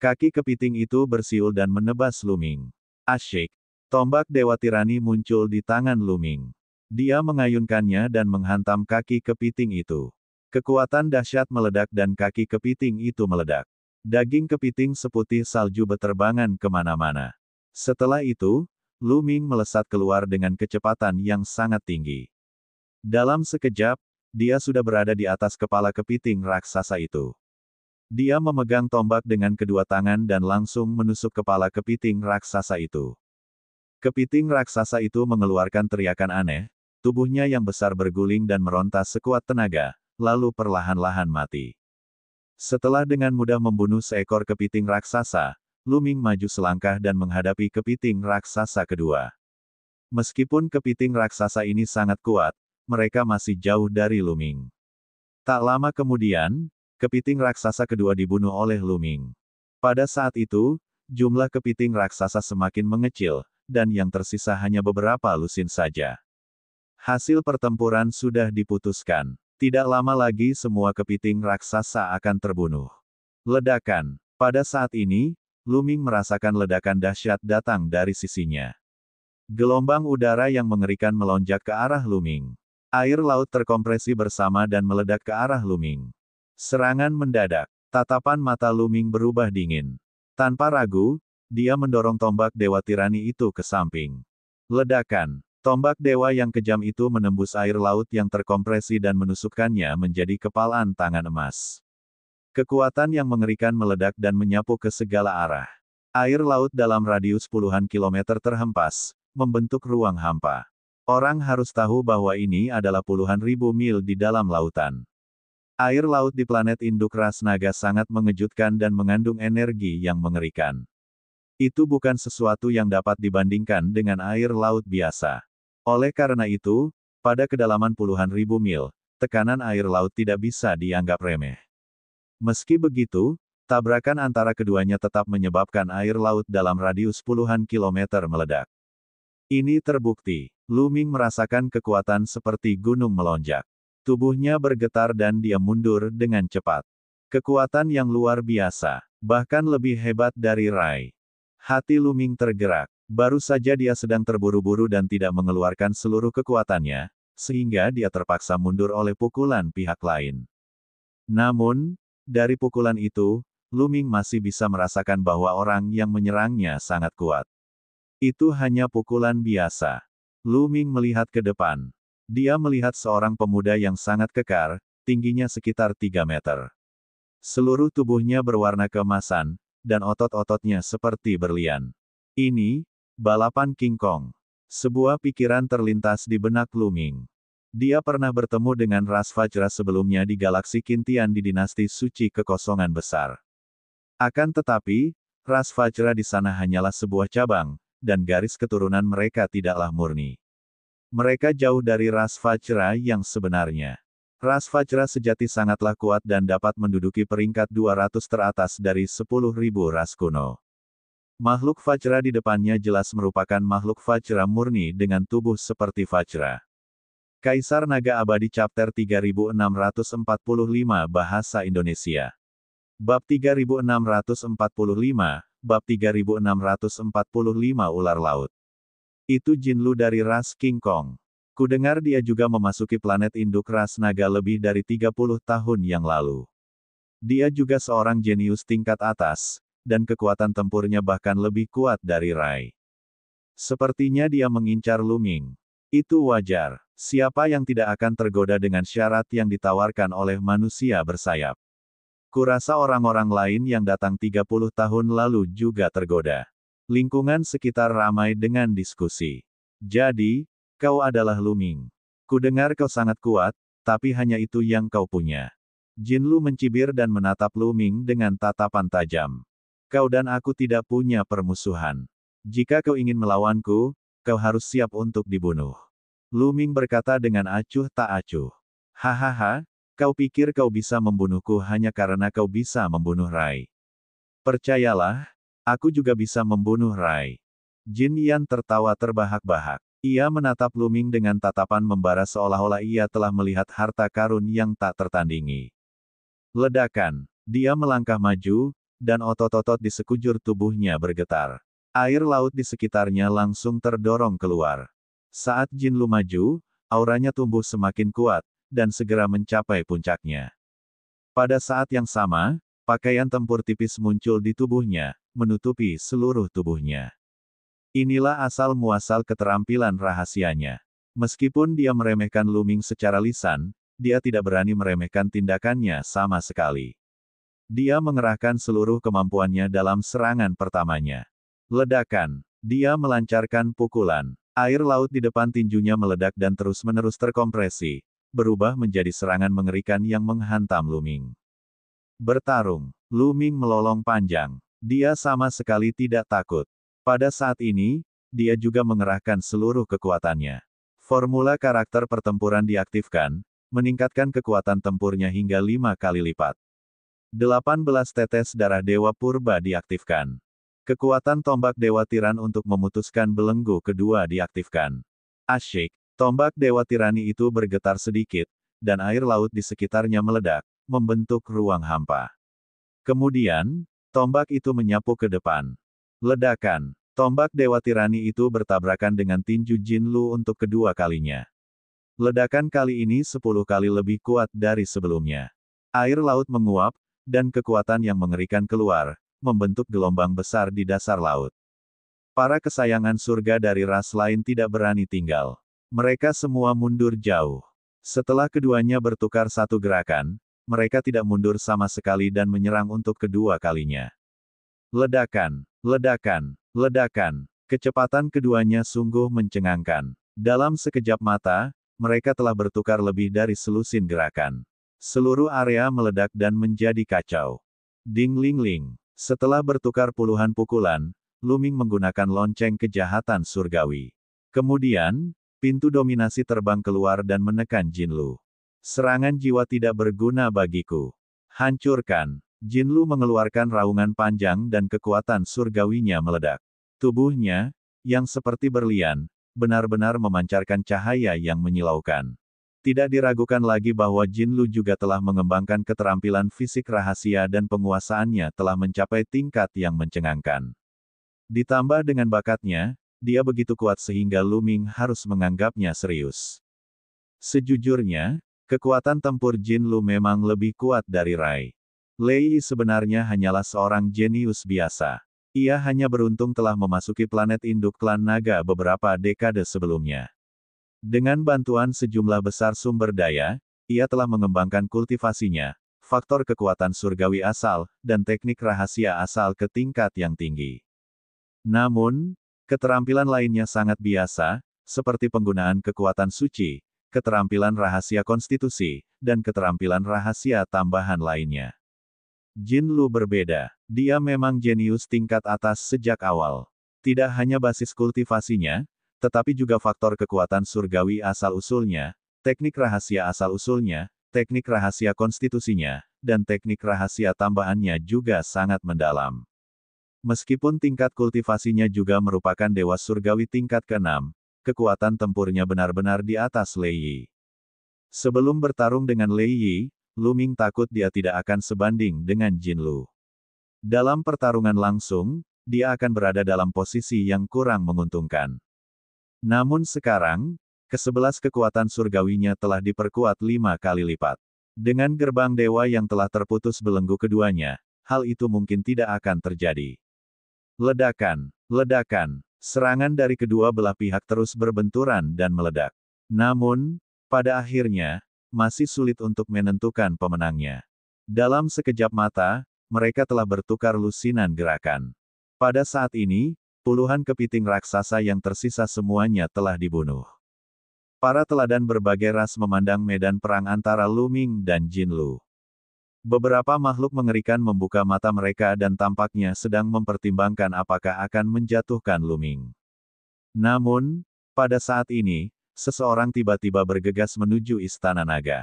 Kaki kepiting itu bersiul dan menebas Lu Ming. Asyik! Tombak Dewa Tirani muncul di tangan Lu Ming. Dia mengayunkannya dan menghantam kaki kepiting itu. Kekuatan dahsyat meledak dan kaki kepiting itu meledak. Daging kepiting seputih salju beterbangan kemana-mana. Setelah itu, Lu Ming melesat keluar dengan kecepatan yang sangat tinggi. Dalam sekejap, dia sudah berada di atas kepala kepiting raksasa itu. Dia memegang tombak dengan kedua tangan dan langsung menusuk kepala kepiting raksasa itu. Kepiting raksasa itu mengeluarkan teriakan aneh, tubuhnya yang besar berguling dan meronta sekuat tenaga, lalu perlahan-lahan mati. Setelah dengan mudah membunuh seekor kepiting raksasa, Lu Ming maju selangkah dan menghadapi kepiting raksasa kedua. Meskipun kepiting raksasa ini sangat kuat, mereka masih jauh dari Lu Ming. Tak lama kemudian, kepiting raksasa kedua dibunuh oleh Lu Ming. Pada saat itu, jumlah kepiting raksasa semakin mengecil, dan yang tersisa hanya beberapa lusin saja. Hasil pertempuran sudah diputuskan. Tidak lama lagi semua kepiting raksasa akan terbunuh. Ledakan. Pada saat ini, Lu Ming merasakan ledakan dahsyat datang dari sisinya. Gelombang udara yang mengerikan melonjak ke arah Lu Ming. Air laut terkompresi bersama dan meledak ke arah Lu Ming. Serangan mendadak. Tatapan mata Luming berubah dingin. Tanpa ragu, dia mendorong tombak Dewa Tirani itu ke samping. Ledakan. Tombak dewa yang kejam itu menembus air laut yang terkompresi dan menusukkannya menjadi kepalan tangan emas. Kekuatan yang mengerikan meledak dan menyapu ke segala arah. Air laut dalam radius puluhan kilometer terhempas, membentuk ruang hampa. Orang harus tahu bahwa ini adalah puluhan ribu mil di dalam lautan. Air laut di planet induk ras naga sangat mengejutkan dan mengandung energi yang mengerikan. Itu bukan sesuatu yang dapat dibandingkan dengan air laut biasa. Oleh karena itu, pada kedalaman puluhan ribu mil, tekanan air laut tidak bisa dianggap remeh. Meski begitu, tabrakan antara keduanya tetap menyebabkan air laut dalam radius puluhan kilometer meledak. Ini terbukti. Luming merasakan kekuatan seperti gunung melonjak. Tubuhnya bergetar dan dia mundur dengan cepat. Kekuatan yang luar biasa, bahkan lebih hebat dari Rai. Hati Luming tergerak. Baru saja dia sedang terburu-buru dan tidak mengeluarkan seluruh kekuatannya, sehingga dia terpaksa mundur oleh pukulan pihak lain. Namun, dari pukulan itu, Luming masih bisa merasakan bahwa orang yang menyerangnya sangat kuat. Itu hanya pukulan biasa. Luming melihat ke depan. Dia melihat seorang pemuda yang sangat kekar, tingginya sekitar 3 meter. Seluruh tubuhnya berwarna keemasan, dan otot-ototnya seperti berlian. Ini, balapan King Kong. Sebuah pikiran terlintas di benak Luming. Dia pernah bertemu dengan ras Vajra sebelumnya di galaksi Kintian di dinasti suci kekosongan besar. Akan tetapi, ras Vajra di sana hanyalah sebuah cabang, dan garis keturunan mereka tidaklah murni. Mereka jauh dari ras Vajra yang sebenarnya. Ras Vajra sejati sangatlah kuat dan dapat menduduki peringkat 200 teratas dari 10.000 ras kuno. Makhluk Vajra di depannya jelas merupakan makhluk Vajra murni dengan tubuh seperti Vajra. Kaisar Naga Abadi Chapter 3645 Bahasa Indonesia. Bab 3645, Bab 3645 Ular Laut. Itu Jinlu dari ras King Kong. Kudengar dia juga memasuki planet induk ras naga lebih dari 30 tahun yang lalu. Dia juga seorang jenius tingkat atas, dan kekuatan tempurnya bahkan lebih kuat dari Rai. Sepertinya dia mengincar Luming. Itu wajar. Siapa yang tidak akan tergoda dengan syarat yang ditawarkan oleh manusia bersayap? Kurasa orang-orang lain yang datang 30 tahun lalu juga tergoda. Lingkungan sekitar ramai dengan diskusi. Jadi, kau adalah Luming. Kudengar kau sangat kuat, tapi hanya itu yang kau punya. Jinlu mencibir dan menatap Luming dengan tatapan tajam. Kau dan aku tidak punya permusuhan. Jika kau ingin melawanku, kau harus siap untuk dibunuh. Luming berkata dengan acuh tak acuh. Hahaha, kau pikir kau bisa membunuhku hanya karena kau bisa membunuh Rai. Percayalah, aku juga bisa membunuh Rai. Jin Yan tertawa terbahak-bahak. Ia menatap Luming dengan tatapan membara seolah-olah ia telah melihat harta karun yang tak tertandingi. Ledakan. Dia melangkah maju, dan otot-otot di sekujur tubuhnya bergetar. Air laut di sekitarnya langsung terdorong keluar. Saat Jinlu maju, auranya tumbuh semakin kuat, dan segera mencapai puncaknya. Pada saat yang sama, pakaian tempur tipis muncul di tubuhnya, menutupi seluruh tubuhnya. Inilah asal-muasal keterampilan rahasianya. Meskipun dia meremehkan Luming secara lisan, dia tidak berani meremehkan tindakannya sama sekali. Dia mengerahkan seluruh kemampuannya dalam serangan pertamanya. Ledakan. Dia melancarkan pukulan. Air laut di depan tinjunya meledak dan terus-menerus terkompresi, berubah menjadi serangan mengerikan yang menghantam Luming. Bertarung. Luming melolong panjang. Dia sama sekali tidak takut. Pada saat ini, dia juga mengerahkan seluruh kekuatannya. Formula karakter pertempuran diaktifkan, meningkatkan kekuatan tempurnya hingga 5 kali lipat. 18 tetes darah Dewa Purba diaktifkan. Kekuatan tombak Dewa Tiran untuk memutuskan belenggu kedua diaktifkan. Asyik, tombak Dewa Tirani itu bergetar sedikit, dan air laut di sekitarnya meledak, membentuk ruang hampa. Kemudian, tombak itu menyapu ke depan. Ledakan. Tombak Dewa Tirani itu bertabrakan dengan tinju Jinlu untuk kedua kalinya. Ledakan kali ini 10 kali lebih kuat dari sebelumnya. Air laut menguap, dan kekuatan yang mengerikan keluar, membentuk gelombang besar di dasar laut. Para kesayangan surga dari ras lain tidak berani tinggal. Mereka semua mundur jauh. Setelah keduanya bertukar satu gerakan, mereka tidak mundur sama sekali dan menyerang untuk kedua kalinya. Ledakan, ledakan, ledakan. Kecepatan keduanya sungguh mencengangkan. Dalam sekejap mata, mereka telah bertukar lebih dari selusin gerakan. Seluruh area meledak dan menjadi kacau. Ding ling ling. Setelah bertukar puluhan pukulan, Luming menggunakan lonceng kejahatan surgawi. Kemudian, pintu dominasi terbang keluar dan menekan Jinlu. Serangan jiwa tidak berguna bagiku. Hancurkan. Jinlu mengeluarkan raungan panjang dan kekuatan surgawinya meledak. Tubuhnya, yang seperti berlian, benar-benar memancarkan cahaya yang menyilaukan. Tidak diragukan lagi bahwa Jinlu juga telah mengembangkan keterampilan fisik rahasia dan penguasaannya telah mencapai tingkat yang mencengangkan. Ditambah dengan bakatnya, dia begitu kuat sehingga Luming harus menganggapnya serius. Sejujurnya, kekuatan tempur Jinlu memang lebih kuat dari Rai. Lei sebenarnya hanyalah seorang jenius biasa. Ia hanya beruntung telah memasuki planet induk klan naga beberapa dekade sebelumnya. Dengan bantuan sejumlah besar sumber daya, ia telah mengembangkan kultivasinya, faktor kekuatan surgawi asal, dan teknik rahasia asal ke tingkat yang tinggi. Namun, keterampilan lainnya sangat biasa, seperti penggunaan kekuatan suci, keterampilan rahasia konstitusi, dan keterampilan rahasia tambahan lainnya. Jinlu berbeda. Dia memang jenius tingkat atas sejak awal. Tidak hanya basis kultivasinya, tetapi juga faktor kekuatan surgawi asal-usulnya, teknik rahasia asal-usulnya, teknik rahasia konstitusinya, dan teknik rahasia tambahannya juga sangat mendalam. Meskipun tingkat kultivasinya juga merupakan dewa surgawi tingkat ke-6, kekuatan tempurnya benar-benar di atas Lei Yi. Sebelum bertarung dengan Lei Yi, Luming takut dia tidak akan sebanding dengan Jinlu. Dalam pertarungan langsung, dia akan berada dalam posisi yang kurang menguntungkan. Namun sekarang, ke-11 kekuatan surgawinya telah diperkuat 5 kali lipat. Dengan gerbang dewa yang telah terputus belenggu keduanya, hal itu mungkin tidak akan terjadi. Ledakan, ledakan, serangan dari kedua belah pihak terus berbenturan dan meledak. Namun, pada akhirnya, masih sulit untuk menentukan pemenangnya. Dalam sekejap mata, mereka telah bertukar lusinan gerakan. Pada saat ini, puluhan kepiting raksasa yang tersisa semuanya telah dibunuh. Para teladan berbagai ras memandang medan perang antara Luming dan Jinlu. Beberapa makhluk mengerikan membuka mata mereka dan tampaknya sedang mempertimbangkan apakah akan menjatuhkan Luming. Namun, pada saat ini, seseorang tiba-tiba bergegas menuju Istana Naga.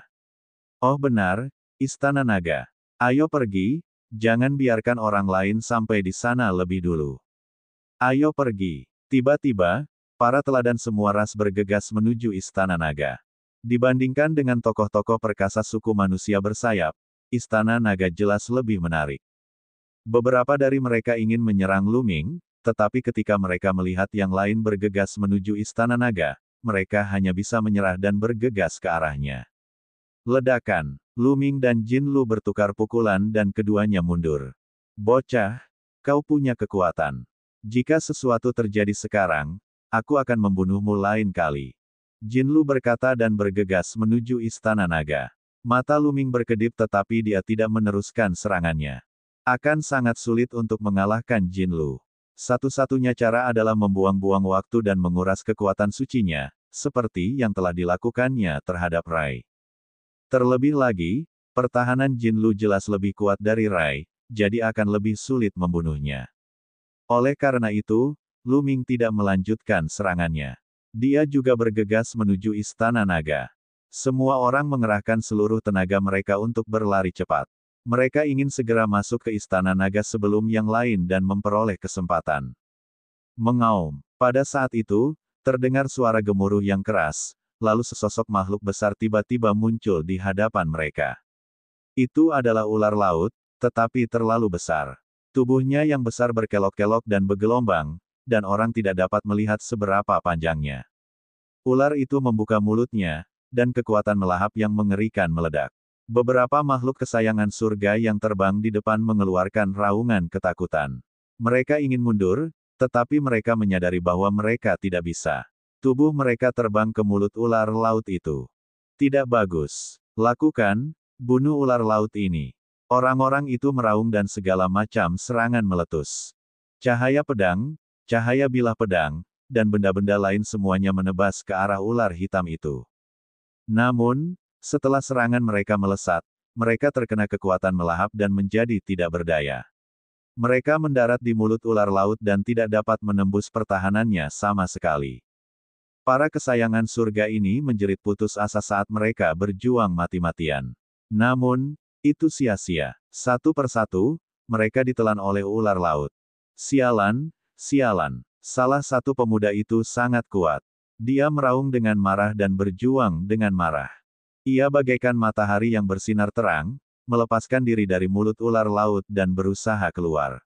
Oh benar, Istana Naga. Ayo pergi, jangan biarkan orang lain sampai di sana lebih dulu. Ayo pergi. Tiba-tiba, para teladan semua ras bergegas menuju Istana Naga. Dibandingkan dengan tokoh-tokoh perkasa suku manusia bersayap, Istana Naga jelas lebih menarik. Beberapa dari mereka ingin menyerang Luming, tetapi ketika mereka melihat yang lain bergegas menuju Istana Naga, mereka hanya bisa menyerah dan bergegas ke arahnya. Ledakan, Luming dan Jinlu bertukar pukulan dan keduanya mundur. Bocah, kau punya kekuatan. Jika sesuatu terjadi sekarang, aku akan membunuhmu lain kali. Jinlu berkata dan bergegas menuju Istana Naga. Mata Luming berkedip tetapi dia tidak meneruskan serangannya. Akan sangat sulit untuk mengalahkan Jinlu. Satu-satunya cara adalah membuang-buang waktu dan menguras kekuatan sucinya, seperti yang telah dilakukannya terhadap Rai. Terlebih lagi, pertahanan Jinlu jelas lebih kuat dari Rai, jadi akan lebih sulit membunuhnya. Oleh karena itu, Luming tidak melanjutkan serangannya. Dia juga bergegas menuju Istana Naga. Semua orang mengerahkan seluruh tenaga mereka untuk berlari cepat. Mereka ingin segera masuk ke Istana Naga sebelum yang lain dan memperoleh kesempatan. Mengaum. Pada saat itu, terdengar suara gemuruh yang keras, lalu sesosok makhluk besar tiba-tiba muncul di hadapan mereka. Itu adalah ular laut, tetapi terlalu besar. Tubuhnya yang besar berkelok-kelok dan bergelombang, dan orang tidak dapat melihat seberapa panjangnya. Ular itu membuka mulutnya, dan kekuatan melahap yang mengerikan meledak. Beberapa makhluk kesayangan surga yang terbang di depan mengeluarkan raungan ketakutan. Mereka ingin mundur, tetapi mereka menyadari bahwa mereka tidak bisa. Tubuh mereka terbang ke mulut ular laut itu. Tidak bagus. Lakukan, bunuh ular laut ini. Orang-orang itu meraung dan segala macam serangan meletus. Cahaya pedang, cahaya bilah pedang, dan benda-benda lain semuanya menebas ke arah ular hitam itu. Namun, setelah serangan mereka melesat, mereka terkena kekuatan melahap dan menjadi tidak berdaya. Mereka mendarat di mulut ular laut dan tidak dapat menembus pertahanannya sama sekali. Para kesayangan surga ini menjerit putus asa saat mereka berjuang mati-matian. Namun, itu sia-sia. Satu persatu, mereka ditelan oleh ular laut. Sialan, sialan. Salah satu pemuda itu sangat kuat. Dia meraung dengan marah dan berjuang dengan marah. Ia bagaikan matahari yang bersinar terang, melepaskan diri dari mulut ular laut dan berusaha keluar.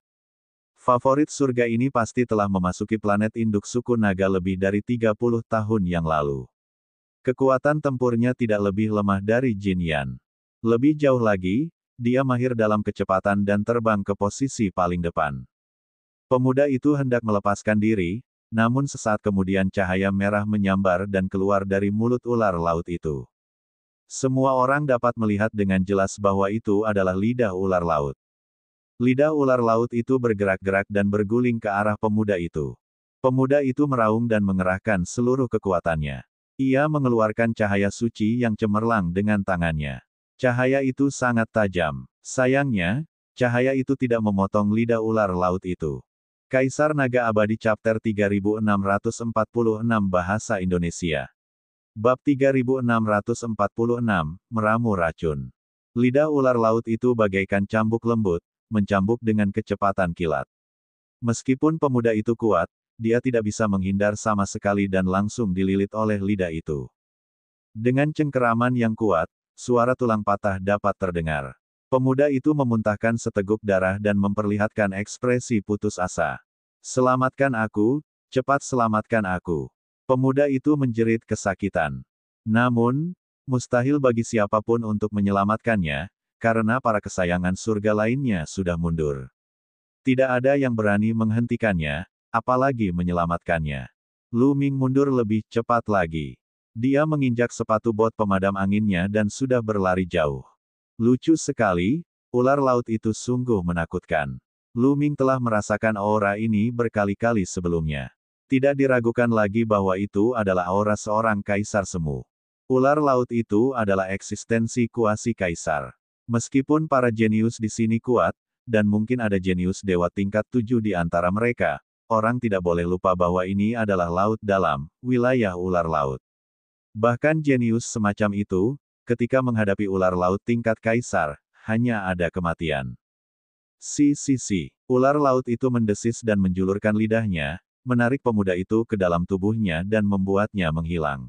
Favorit surga ini pasti telah memasuki planet induk suku naga lebih dari 30 tahun yang lalu. Kekuatan tempurnya tidak lebih lemah dari Jin Yan. Lebih jauh lagi, dia mahir dalam kecepatan dan terbang ke posisi paling depan. Pemuda itu hendak melepaskan diri, namun sesaat kemudian cahaya merah menyambar dan keluar dari mulut ular laut itu. Semua orang dapat melihat dengan jelas bahwa itu adalah lidah ular laut. Lidah ular laut itu bergerak-gerak dan berguling ke arah pemuda itu. Pemuda itu meraung dan mengerahkan seluruh kekuatannya. Ia mengeluarkan cahaya suci yang cemerlang dengan tangannya. Cahaya itu sangat tajam. Sayangnya, cahaya itu tidak memotong lidah ular laut itu. Kaisar Naga Abadi Chapter 3646 Bahasa Indonesia. Bab 3646, Meramu Racun. Lidah ular laut itu bagaikan cambuk lembut, mencambuk dengan kecepatan kilat. Meskipun pemuda itu kuat, dia tidak bisa menghindar sama sekali dan langsung dililit oleh lidah itu. Dengan cengkeraman yang kuat, suara tulang patah dapat terdengar. Pemuda itu memuntahkan seteguk darah dan memperlihatkan ekspresi putus asa. "Selamatkan aku, cepat selamatkan aku." Pemuda itu menjerit kesakitan. Namun, mustahil bagi siapapun untuk menyelamatkannya, karena para kesayangan surga lainnya sudah mundur. Tidak ada yang berani menghentikannya, apalagi menyelamatkannya. Lu Ming mundur lebih cepat lagi. Dia menginjak sepatu bot pemadam anginnya dan sudah berlari jauh. Lucu sekali, ular laut itu sungguh menakutkan. Lu Ming telah merasakan aura ini berkali-kali sebelumnya. Tidak diragukan lagi bahwa itu adalah aura seorang kaisar semu. Ular laut itu adalah eksistensi kuasi kaisar. Meskipun para jenius di sini kuat, dan mungkin ada jenius dewa tingkat 7 di antara mereka, orang tidak boleh lupa bahwa ini adalah laut dalam, wilayah ular laut. Bahkan jenius semacam itu, ketika menghadapi ular laut tingkat kaisar, hanya ada kematian. Si. Ular laut itu mendesis dan menjulurkan lidahnya, menarik pemuda itu ke dalam tubuhnya dan membuatnya menghilang.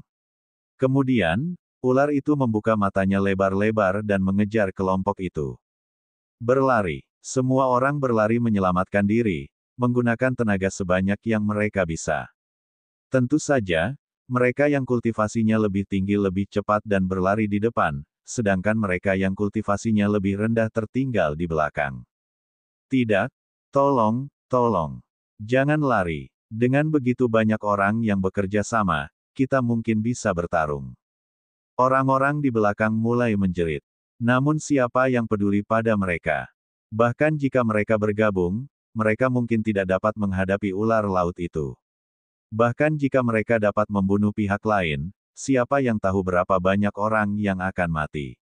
Kemudian, ular itu membuka matanya lebar-lebar dan mengejar kelompok itu. Berlari. Semua orang berlari menyelamatkan diri, menggunakan tenaga sebanyak yang mereka bisa. Tentu saja, mereka yang kultivasinya lebih tinggi lebih cepat dan berlari di depan, sedangkan mereka yang kultivasinya lebih rendah tertinggal di belakang. Tidak, tolong, jangan lari. Dengan begitu banyak orang yang bekerja sama, kita mungkin bisa bertarung. Orang-orang di belakang mulai menjerit. Namun siapa yang peduli pada mereka? Bahkan jika mereka bergabung, mereka mungkin tidak dapat menghadapi ular laut itu. Bahkan jika mereka dapat membunuh pihak lain, siapa yang tahu berapa banyak orang yang akan mati?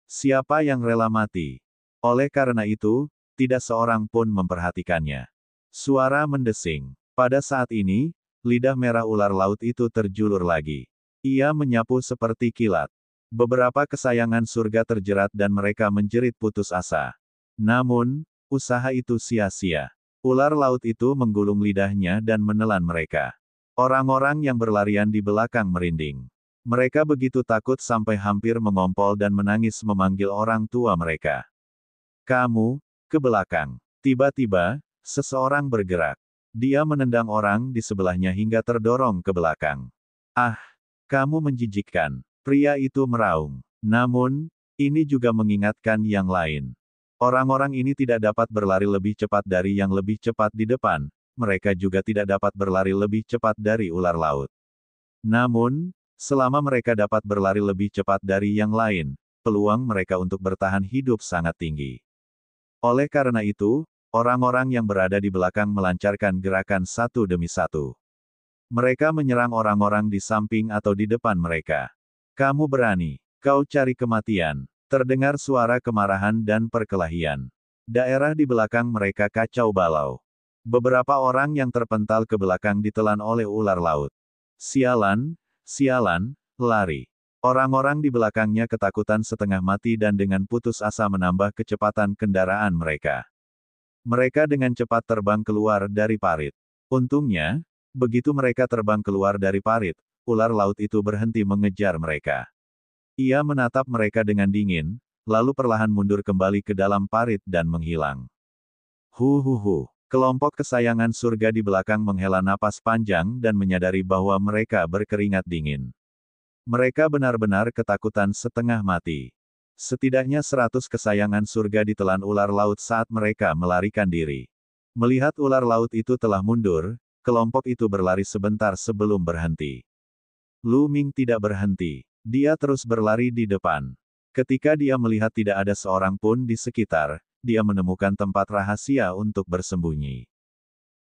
Siapa yang rela mati? Oleh karena itu, tidak seorang pun memperhatikannya. Suara mendesing. Pada saat ini, lidah merah ular laut itu terjulur lagi. Ia menyapu seperti kilat. Beberapa kesayangan surga terjerat dan mereka menjerit putus asa. Namun, usaha itu sia-sia. Ular laut itu menggulung lidahnya dan menelan mereka. Orang-orang yang berlarian di belakang merinding. Mereka begitu takut sampai hampir mengompol dan menangis memanggil orang tua mereka. "Kamu, ke belakang." Tiba-tiba, seseorang bergerak. Dia menendang orang di sebelahnya hingga terdorong ke belakang. "Ah, kamu menjijikkan." Pria itu meraung. Namun, Ini juga mengingatkan yang lain. Orang-orang ini tidak dapat berlari lebih cepat dari yang lebih cepat di depan, mereka juga tidak dapat berlari lebih cepat dari ular laut. Namun, selama mereka dapat berlari lebih cepat dari yang lain, peluang mereka untuk bertahan hidup sangat tinggi. Oleh karena itu, orang-orang yang berada di belakang melancarkan gerakan satu demi satu. Mereka menyerang orang-orang di samping atau di depan mereka. Kamu berani. Kau cari kematian. Terdengar suara kemarahan dan perkelahian. Daerah di belakang mereka kacau balau. Beberapa orang yang terpental ke belakang ditelan oleh ular laut. Sialan, sialan, lari. Orang-orang di belakangnya ketakutan setengah mati dan dengan putus asa menambah kecepatan kendaraan mereka. Mereka dengan cepat terbang keluar dari parit. Untungnya, begitu mereka terbang keluar dari parit, ular laut itu berhenti mengejar mereka. Ia menatap mereka dengan dingin, lalu perlahan mundur kembali ke dalam parit dan menghilang. Huhuhu. Kelompok kesayangan surga di belakang menghela napas panjang dan menyadari bahwa mereka berkeringat dingin. Mereka benar-benar ketakutan setengah mati. Setidaknya 100 kesayangan surga ditelan ular laut saat mereka melarikan diri. Melihat ular laut itu telah mundur, kelompok itu berlari sebentar sebelum berhenti. Lu Ming tidak berhenti. Dia terus berlari di depan. Ketika dia melihat tidak ada seorang pun di sekitar, dia menemukan tempat rahasia untuk bersembunyi.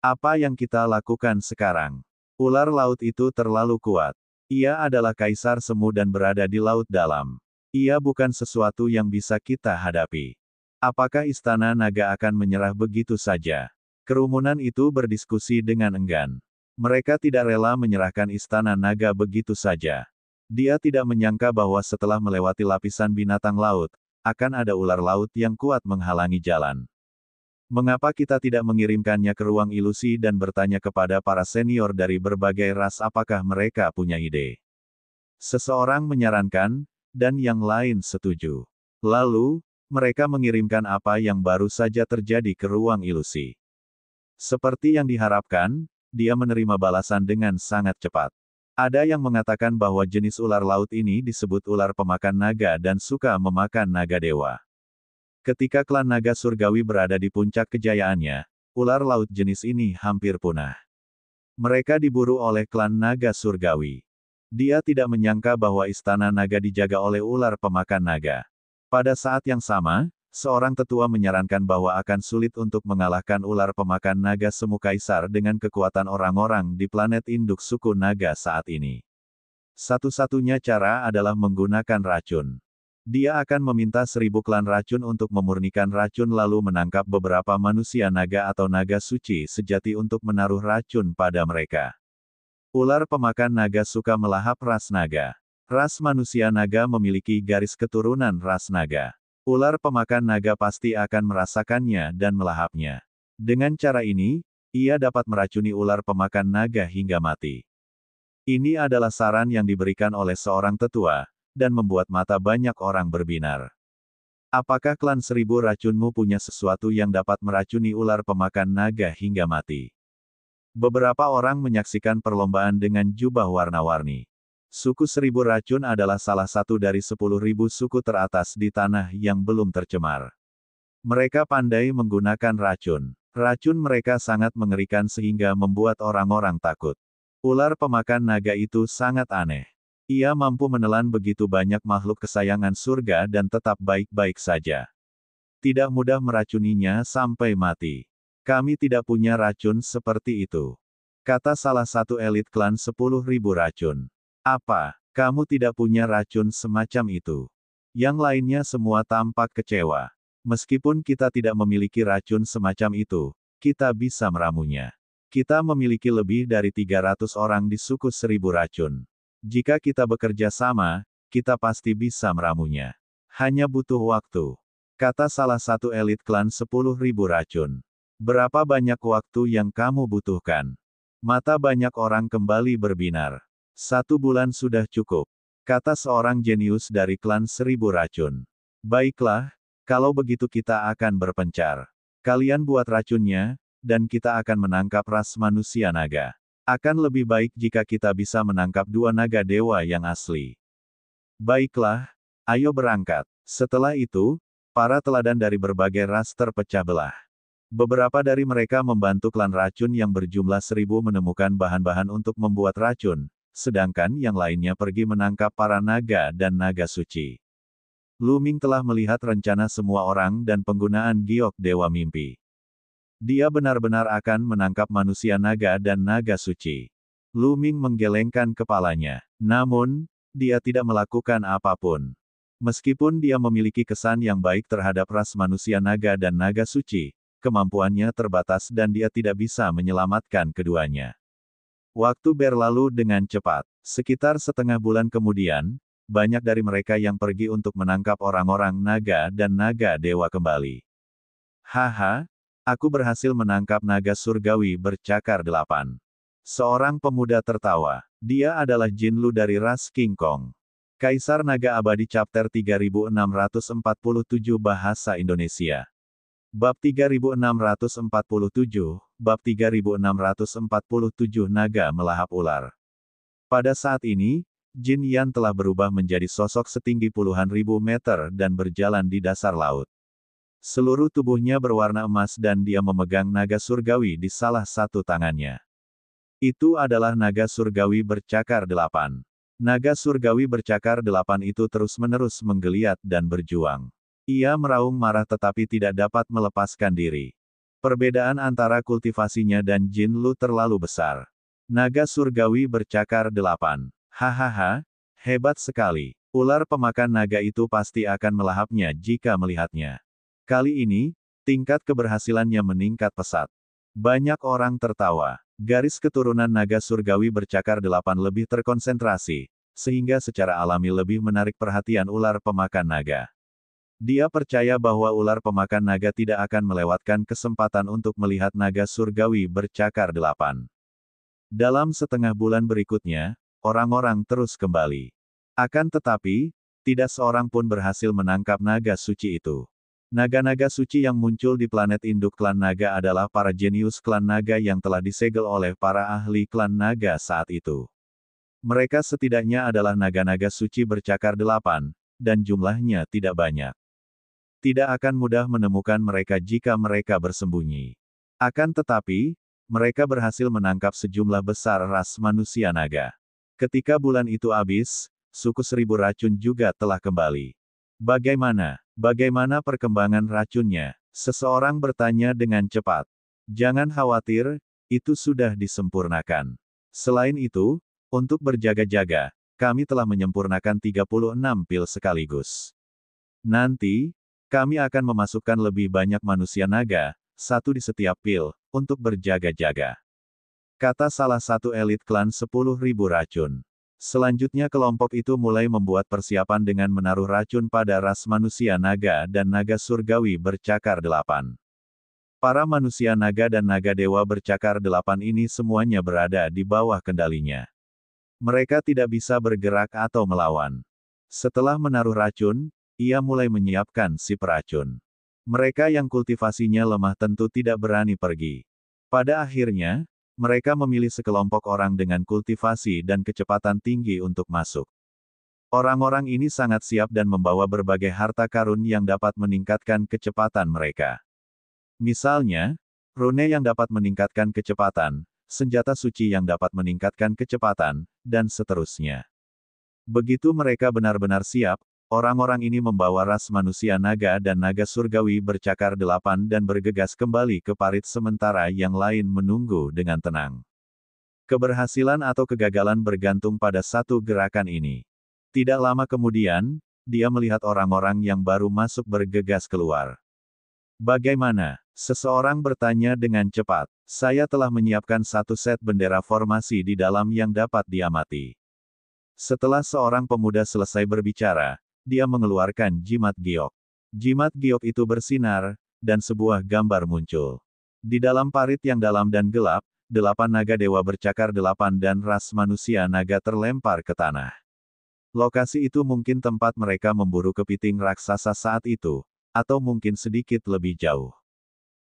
Apa yang kita lakukan sekarang? Ular laut itu terlalu kuat. Ia adalah kaisar semu dan berada di laut dalam. Ia bukan sesuatu yang bisa kita hadapi. Apakah istana naga akan menyerah begitu saja? Kerumunan itu berdiskusi dengan enggan. Mereka tidak rela menyerahkan istana naga begitu saja. Dia tidak menyangka bahwa setelah melewati lapisan binatang laut, akan ada ular laut yang kuat menghalangi jalan. Mengapa kita tidak mengirimkannya ke ruang ilusi dan bertanya kepada para senior dari berbagai ras apakah mereka punya ide? Seseorang menyarankan, dan yang lain setuju. Lalu, mereka mengirimkan apa yang baru saja terjadi ke ruang ilusi. Seperti yang diharapkan, dia menerima balasan dengan sangat cepat. Ada yang mengatakan bahwa jenis ular laut ini disebut ular pemakan naga dan suka memakan naga dewa. Ketika klan naga surgawi berada di puncak kejayaannya, ular laut jenis ini hampir punah. Mereka diburu oleh klan naga surgawi. Dia tidak menyangka bahwa istana naga dijaga oleh ular pemakan naga. Pada saat yang sama, seorang tetua menyarankan bahwa akan sulit untuk mengalahkan ular pemakan naga semu kaisar dengan kekuatan orang-orang di planet induk suku naga saat ini. Satu-satunya cara adalah menggunakan racun. Dia akan meminta 1000 klan racun untuk memurnikan racun lalu menangkap beberapa manusia naga atau naga suci sejati untuk menaruh racun pada mereka. Ular pemakan naga suka melahap ras naga. Ras manusia naga memiliki garis keturunan ras naga. Ular pemakan naga pasti akan merasakannya dan melahapnya. Dengan cara ini, ia dapat meracuni ular pemakan naga hingga mati. Ini adalah saran yang diberikan oleh seorang tetua, dan membuat mata banyak orang berbinar. Apakah klan 1000 racunmu punya sesuatu yang dapat meracuni ular pemakan naga hingga mati? Beberapa orang menyaksikan perlombaan dengan jubah warna-warni. Suku 1000 racun adalah salah satu dari 10.000 suku teratas di tanah yang belum tercemar. Mereka pandai menggunakan racun. Racun mereka sangat mengerikan sehingga membuat orang-orang takut. Ular pemakan naga itu sangat aneh. Ia mampu menelan begitu banyak makhluk kesayangan surga dan tetap baik-baik saja. Tidak mudah meracuninya sampai mati. Kami tidak punya racun seperti itu. Kata salah satu elit klan 10.000 racun. Apa, kamu tidak punya racun semacam itu? Yang lainnya semua tampak kecewa. Meskipun kita tidak memiliki racun semacam itu, kita bisa meramunya. Kita memiliki lebih dari 300 orang di suku 1000 racun. Jika kita bekerja sama, kita pasti bisa meramunya. Hanya butuh waktu. Kata salah satu elit klan 10.000 racun. Berapa banyak waktu yang kamu butuhkan? Mata banyak orang kembali berbinar. 1 bulan sudah cukup. Kata seorang jenius dari klan 1000 racun. Baiklah, kalau begitu kita akan berpencar. Kalian buat racunnya, dan kita akan menangkap ras manusia naga. Akan lebih baik jika kita bisa menangkap 2 naga dewa yang asli. Baiklah, Ayo berangkat. Setelah itu, para teladan dari berbagai ras terpecah belah. Beberapa dari mereka membantu klan racun yang berjumlah 1000 menemukan bahan-bahan untuk membuat racun, sedangkan yang lainnya pergi menangkap para naga dan naga suci. Lu Ming telah melihat rencana semua orang dan penggunaan giok Dewa Mimpi. Dia benar-benar akan menangkap manusia naga dan naga suci. Lu Ming menggelengkan kepalanya. Namun, dia tidak melakukan apapun. Meskipun dia memiliki kesan yang baik terhadap ras manusia naga dan naga suci, kemampuannya terbatas dan dia tidak bisa menyelamatkan keduanya. Waktu berlalu dengan cepat. Sekitar setengah bulan kemudian, banyak dari mereka yang pergi untuk menangkap orang-orang naga dan naga dewa kembali. Haha, aku berhasil menangkap naga surgawi bercakar 8. Seorang pemuda tertawa. Dia adalah Jin Lu dari ras King Kong. Kaisar Naga Abadi Chapter 3647 Bahasa Indonesia. Bab 3647, Bab 3647 Naga Melahap Ular. Pada saat ini, Jin Yan telah berubah menjadi sosok setinggi puluhan ribu meter dan berjalan di dasar laut. Seluruh tubuhnya berwarna emas dan dia memegang naga surgawi di salah satu tangannya. Itu adalah naga surgawi bercakar 8. Naga surgawi bercakar 8 itu terus-menerus menggeliat dan berjuang. Ia meraung marah tetapi tidak dapat melepaskan diri. Perbedaan antara kultivasinya dan Jin Lu terlalu besar. Naga surgawi bercakar 8. Hahaha, hebat sekali. Ular pemakan naga itu pasti akan melahapnya jika melihatnya. Kali ini, tingkat keberhasilannya meningkat pesat. Banyak orang tertawa. Garis keturunan naga surgawi bercakar 8 lebih terkonsentrasi, sehingga secara alami lebih menarik perhatian ular pemakan naga. Dia percaya bahwa ular pemakan naga tidak akan melewatkan kesempatan untuk melihat naga surgawi bercakar 8. Dalam setengah bulan berikutnya, orang-orang terus kembali. Akan tetapi, tidak seorang pun berhasil menangkap naga suci itu. Naga-naga suci yang muncul di planet induk klan naga adalah para jenius klan naga yang telah disegel oleh para ahli klan naga saat itu. Mereka setidaknya adalah naga-naga suci bercakar 8, dan jumlahnya tidak banyak. Tidak akan mudah menemukan mereka jika mereka bersembunyi. Akan tetapi, mereka berhasil menangkap sejumlah besar ras manusia naga. Ketika bulan itu habis, suku 1000 racun juga telah kembali. Bagaimana perkembangan racunnya? Seseorang bertanya dengan cepat. Jangan khawatir, itu sudah disempurnakan. Selain itu, untuk berjaga-jaga, kami telah menyempurnakan 36 pil sekaligus. Nanti, kami akan memasukkan lebih banyak manusia naga, satu di setiap pil, untuk berjaga-jaga. Kata salah satu elit klan 10.000 racun. Selanjutnya kelompok itu mulai membuat persiapan dengan menaruh racun pada ras manusia naga dan naga surgawi bercakar 8. Para manusia naga dan naga dewa bercakar 8 ini semuanya berada di bawah kendalinya. Mereka tidak bisa bergerak atau melawan. Setelah menaruh racun, ia mulai menyiapkan si peracun. Mereka yang kultivasinya lemah tentu tidak berani pergi. Pada akhirnya, mereka memilih sekelompok orang dengan kultivasi dan kecepatan tinggi untuk masuk. Orang-orang ini sangat siap dan membawa berbagai harta karun yang dapat meningkatkan kecepatan mereka. Misalnya, rune yang dapat meningkatkan kecepatan, senjata suci yang dapat meningkatkan kecepatan, dan seterusnya. Begitu mereka benar-benar siap, orang-orang ini membawa ras manusia naga dan naga surgawi bercakar 8 dan bergegas kembali ke parit sementara yang lain menunggu dengan tenang. Keberhasilan atau kegagalan bergantung pada satu gerakan ini. Tidak lama kemudian, dia melihat orang-orang yang baru masuk bergegas keluar. Bagaimana? Seseorang bertanya dengan cepat. Saya telah menyiapkan satu set bendera formasi di dalam yang dapat diamati. Setelah seorang pemuda selesai berbicara, dia mengeluarkan jimat giok. Jimat giok itu bersinar, dan sebuah gambar muncul. Di dalam parit yang dalam dan gelap, 8 naga dewa bercakar 8 dan ras manusia naga terlempar ke tanah. Lokasi itu mungkin tempat mereka memburu kepiting raksasa saat itu, atau mungkin sedikit lebih jauh.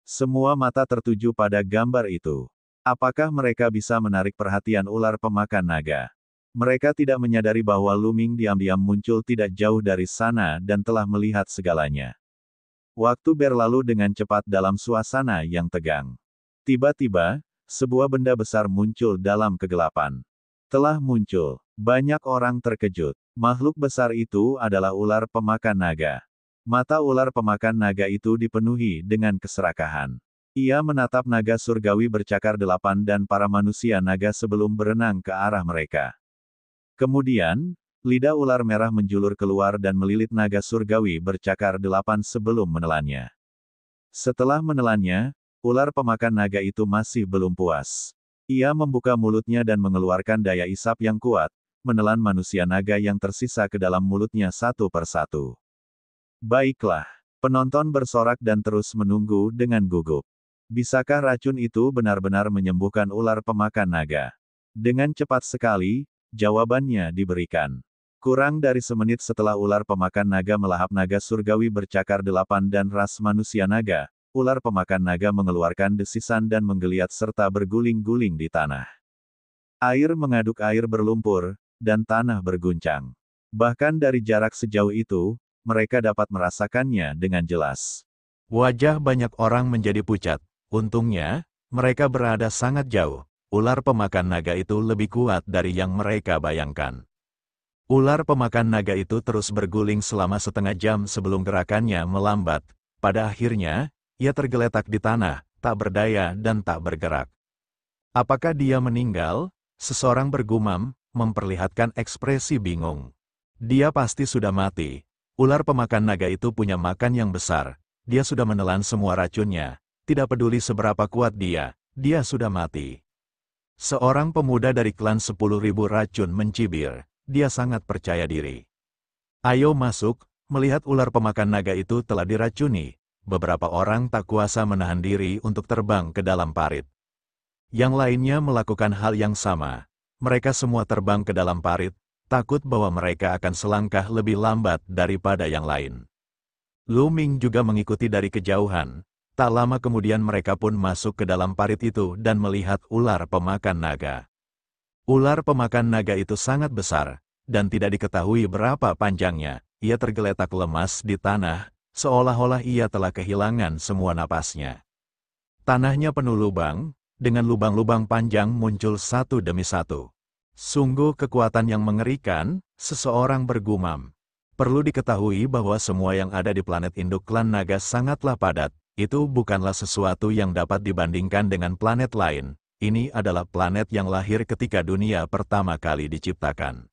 Semua mata tertuju pada gambar itu. Apakah mereka bisa menarik perhatian ular pemakan naga? Mereka tidak menyadari bahwa Luming diam-diam muncul tidak jauh dari sana dan telah melihat segalanya. Waktu berlalu dengan cepat dalam suasana yang tegang. Tiba-tiba, sebuah benda besar muncul dalam kegelapan. Telah muncul. Banyak orang terkejut. Makhluk besar itu adalah ular pemakan naga. Mata ular pemakan naga itu dipenuhi dengan keserakahan. Ia menatap naga surgawi bercakar 8 dan para manusia naga sebelum berenang ke arah mereka. Kemudian, lidah ular merah menjulur keluar dan melilit naga surgawi bercakar 8 sebelum menelannya. Setelah menelannya, ular pemakan naga itu masih belum puas. Ia membuka mulutnya dan mengeluarkan daya isap yang kuat, menelan manusia naga yang tersisa ke dalam mulutnya satu persatu. Baiklah, penonton bersorak dan terus menunggu dengan gugup. Bisakah racun itu benar-benar menyembuhkan ular pemakan naga? Dengan cepat sekali, jawabannya diberikan. Kurang dari semenit setelah ular pemakan naga melahap naga surgawi bercakar 8 dan ras manusia naga, ular pemakan naga mengeluarkan desisan dan menggeliat serta berguling-guling di tanah. Air mengaduk air berlumpur, dan tanah berguncang. Bahkan dari jarak sejauh itu, mereka dapat merasakannya dengan jelas. Wajah banyak orang menjadi pucat. Untungnya, mereka berada sangat jauh. Ular pemakan naga itu lebih kuat dari yang mereka bayangkan. Ular pemakan naga itu terus berguling selama setengah jam sebelum gerakannya melambat. Pada akhirnya, ia tergeletak di tanah, tak berdaya dan tak bergerak. Apakah dia meninggal? Seseorang bergumam, memperlihatkan ekspresi bingung. Dia pasti sudah mati. Ular pemakan naga itu punya makan yang besar. Dia sudah menelan semua racunnya. Tidak peduli seberapa kuat dia sudah mati. Seorang pemuda dari klan 10.000 racun mencibir. Dia sangat percaya diri. Ayo masuk, melihat ular pemakan naga itu telah diracuni. Beberapa orang tak kuasa menahan diri untuk terbang ke dalam parit. Yang lainnya melakukan hal yang sama. Mereka semua terbang ke dalam parit, takut bahwa mereka akan selangkah lebih lambat daripada yang lain. Luming juga mengikuti dari kejauhan. Tak lama kemudian mereka pun masuk ke dalam parit itu dan melihat ular pemakan naga. Ular pemakan naga itu sangat besar, dan tidak diketahui berapa panjangnya. Ia tergeletak lemas di tanah, seolah-olah ia telah kehilangan semua napasnya. Tanahnya penuh lubang, dengan lubang-lubang panjang muncul satu demi satu. Sungguh kekuatan yang mengerikan, seseorang bergumam. Perlu diketahui bahwa semua yang ada di planet induk klan naga sangatlah padat. Itu bukanlah sesuatu yang dapat dibandingkan dengan planet lain. Ini adalah planet yang lahir ketika dunia pertama kali diciptakan.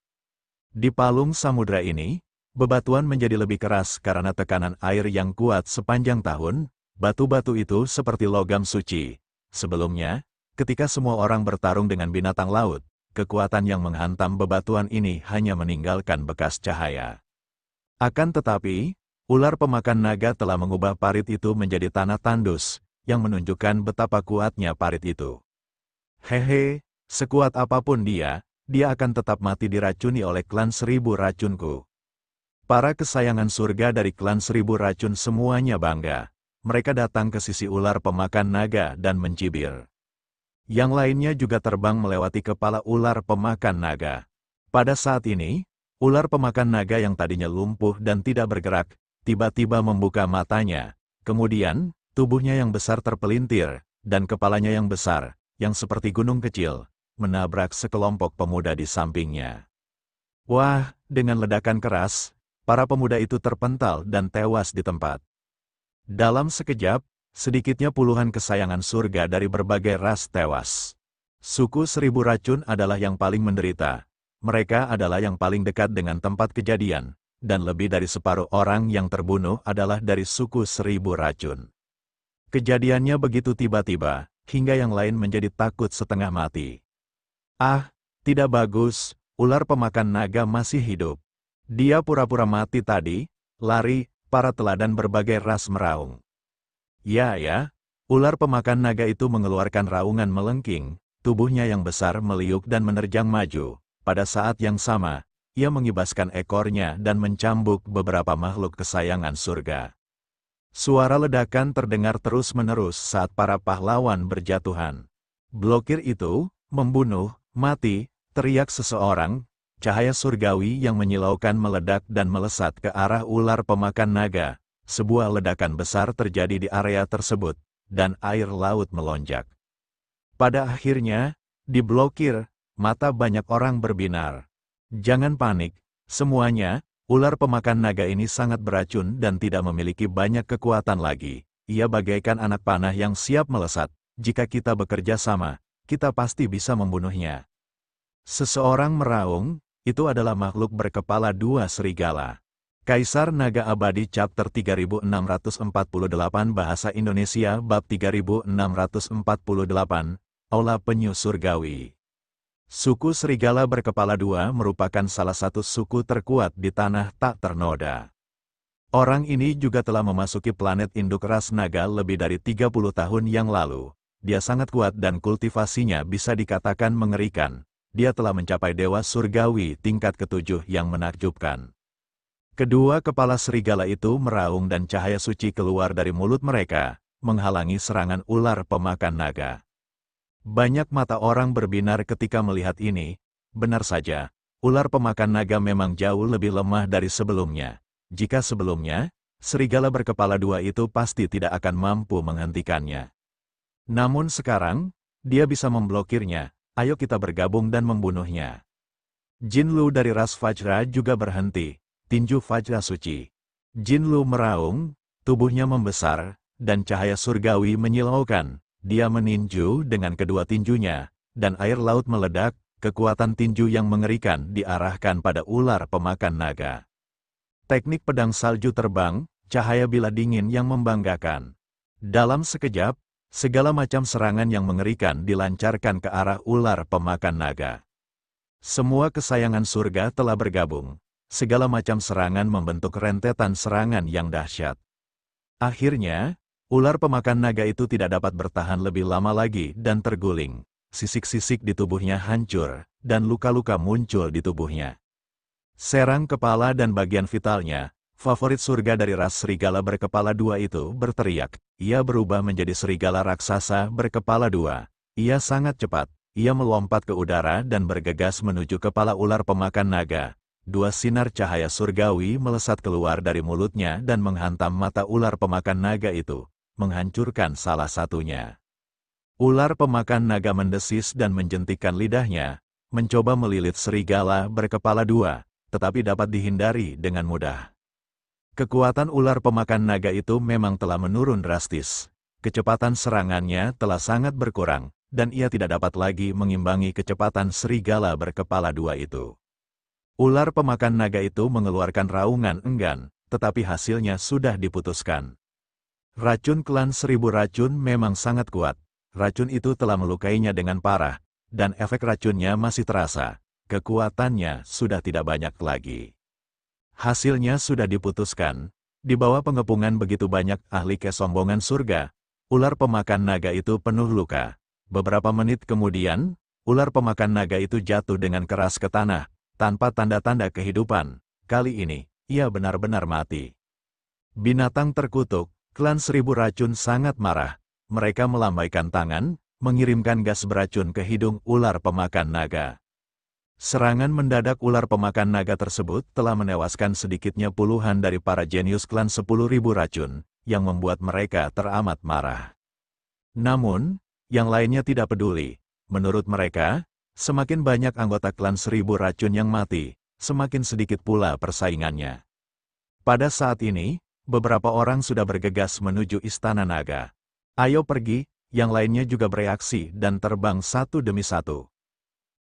Di palung samudra ini, bebatuan menjadi lebih keras karena tekanan air yang kuat sepanjang tahun. Batu-batu itu seperti logam suci. Sebelumnya, ketika semua orang bertarung dengan binatang laut, kekuatan yang menghantam bebatuan ini hanya meninggalkan bekas cahaya. Akan tetapi, ular pemakan naga telah mengubah parit itu menjadi tanah tandus, yang menunjukkan betapa kuatnya parit itu. Hehe, sekuat apapun dia akan tetap mati diracuni oleh klan 1000 racunku. Para kesayangan surga dari klan 1000 racun semuanya bangga. Mereka datang ke sisi ular pemakan naga dan mencibir. Yang lainnya juga terbang melewati kepala ular pemakan naga. Pada saat ini, ular pemakan naga yang tadinya lumpuh dan tidak bergerak, tiba-tiba membuka matanya. Kemudian, tubuhnya yang besar terpelintir, dan kepalanya yang besar, yang seperti gunung kecil, menabrak sekelompok pemuda di sampingnya. Wah, dengan ledakan keras, para pemuda itu terpental dan tewas di tempat. Dalam sekejap, sedikitnya puluhan kesayangan surga dari berbagai ras tewas. Suku 1000 racun adalah yang paling menderita. Mereka adalah yang paling dekat dengan tempat kejadian, dan lebih dari separuh orang yang terbunuh adalah dari suku 1000 racun. Kejadiannya begitu tiba-tiba, hingga yang lain menjadi takut setengah mati. Ah, tidak bagus, ular pemakan naga masih hidup. Dia pura-pura mati tadi, lari. Para teladan berbagai ras meraung. Ya, ular pemakan naga itu mengeluarkan raungan melengking, tubuhnya yang besar meliuk dan menerjang maju. Pada saat yang sama, ia mengibaskan ekornya dan mencambuk beberapa makhluk kesayangan surga. Suara ledakan terdengar terus-menerus saat para pahlawan berjatuhan. Blokir itu, membunuh, mati, Teriak seseorang, cahaya surgawi yang menyilaukan meledak dan melesat ke arah ular pemakan naga. Sebuah ledakan besar terjadi di area tersebut, dan air laut melonjak. Pada akhirnya, diblokir, mata banyak orang berbinar. Jangan panik, semuanya, ular pemakan naga ini sangat beracun dan tidak memiliki banyak kekuatan lagi. Ia bagaikan anak panah yang siap melesat. Jika kita bekerja sama, kita pasti bisa membunuhnya. Seseorang meraung, itu adalah makhluk berkepala dua serigala. Kaisar Naga Abadi Chapter 3648 Bahasa Indonesia Bab 3648, Aula Penyu Surgawi. Suku serigala berkepala dua merupakan salah satu suku terkuat di tanah tak ternoda. Orang ini juga telah memasuki planet induk ras naga lebih dari 30 tahun yang lalu. Dia sangat kuat dan kultivasinya bisa dikatakan mengerikan. Dia telah mencapai dewa surgawi tingkat ke-7 yang menakjubkan. Kedua kepala serigala itu meraung dan cahaya suci keluar dari mulut mereka, menghalangi serangan ular pemakan naga. Banyak mata orang berbinar ketika melihat ini. Benar saja, ular pemakan naga memang jauh lebih lemah dari sebelumnya. Jika sebelumnya, serigala berkepala dua itu pasti tidak akan mampu menghentikannya. Namun sekarang, dia bisa memblokirnya. Ayo kita bergabung dan membunuhnya. Jin Lu dari ras Vajra juga berhenti. Tinju Vajra Suci. Jin Lu meraung, tubuhnya membesar, dan cahaya surgawi menyilaukan. Dia meninju dengan kedua tinjunya, dan air laut meledak. Kekuatan tinju yang mengerikan diarahkan pada ular pemakan naga. Teknik pedang salju terbang, cahaya bila dingin yang membanggakan. Dalam sekejap, segala macam serangan yang mengerikan dilancarkan ke arah ular pemakan naga. Semua kesayangan surga telah bergabung. Segala macam serangan membentuk rentetan serangan yang dahsyat. Akhirnya, ular pemakan naga itu tidak dapat bertahan lebih lama lagi dan terguling. Sisik-sisik di tubuhnya hancur, dan luka-luka muncul di tubuhnya. Serang kepala dan bagian vitalnya, favorit surga dari ras serigala berkepala dua itu berteriak. Ia berubah menjadi serigala raksasa berkepala dua. Ia sangat cepat, ia melompat ke udara dan bergegas menuju kepala ular pemakan naga. Dua sinar cahaya surgawi melesat keluar dari mulutnya dan menghantam mata ular pemakan naga itu, menghancurkan salah satunya. Ular pemakan naga mendesis dan menjentikkan lidahnya, mencoba melilit serigala berkepala dua, tetapi dapat dihindari dengan mudah. Kekuatan ular pemakan naga itu memang telah menurun drastis. Kecepatan serangannya telah sangat berkurang, dan ia tidak dapat lagi mengimbangi kecepatan serigala berkepala dua itu. Ular pemakan naga itu mengeluarkan raungan enggan, tetapi hasilnya sudah diputuskan. Racun klan Seribu Racun memang sangat kuat. Racun itu telah melukainya dengan parah, dan efek racunnya masih terasa. Kekuatannya sudah tidak banyak lagi. Hasilnya sudah diputuskan. Di bawah pengepungan begitu banyak ahli kesombongan surga, ular pemakan naga itu penuh luka. Beberapa menit kemudian, ular pemakan naga itu jatuh dengan keras ke tanah, tanpa tanda-tanda kehidupan. Kali ini, ia benar-benar mati. Binatang terkutuk, klan Seribu Racun sangat marah. Mereka melambaikan tangan, mengirimkan gas beracun ke hidung ular pemakan naga. Serangan mendadak ular pemakan naga tersebut telah menewaskan sedikitnya puluhan dari para jenius klan 10.000 Racun, yang membuat mereka teramat marah. Namun, yang lainnya tidak peduli. Menurut mereka, semakin banyak anggota klan 1000 Racun yang mati, semakin sedikit pula persaingannya. Pada saat ini, beberapa orang sudah bergegas menuju Istana Naga. Ayo pergi, yang lainnya juga bereaksi dan terbang satu demi satu.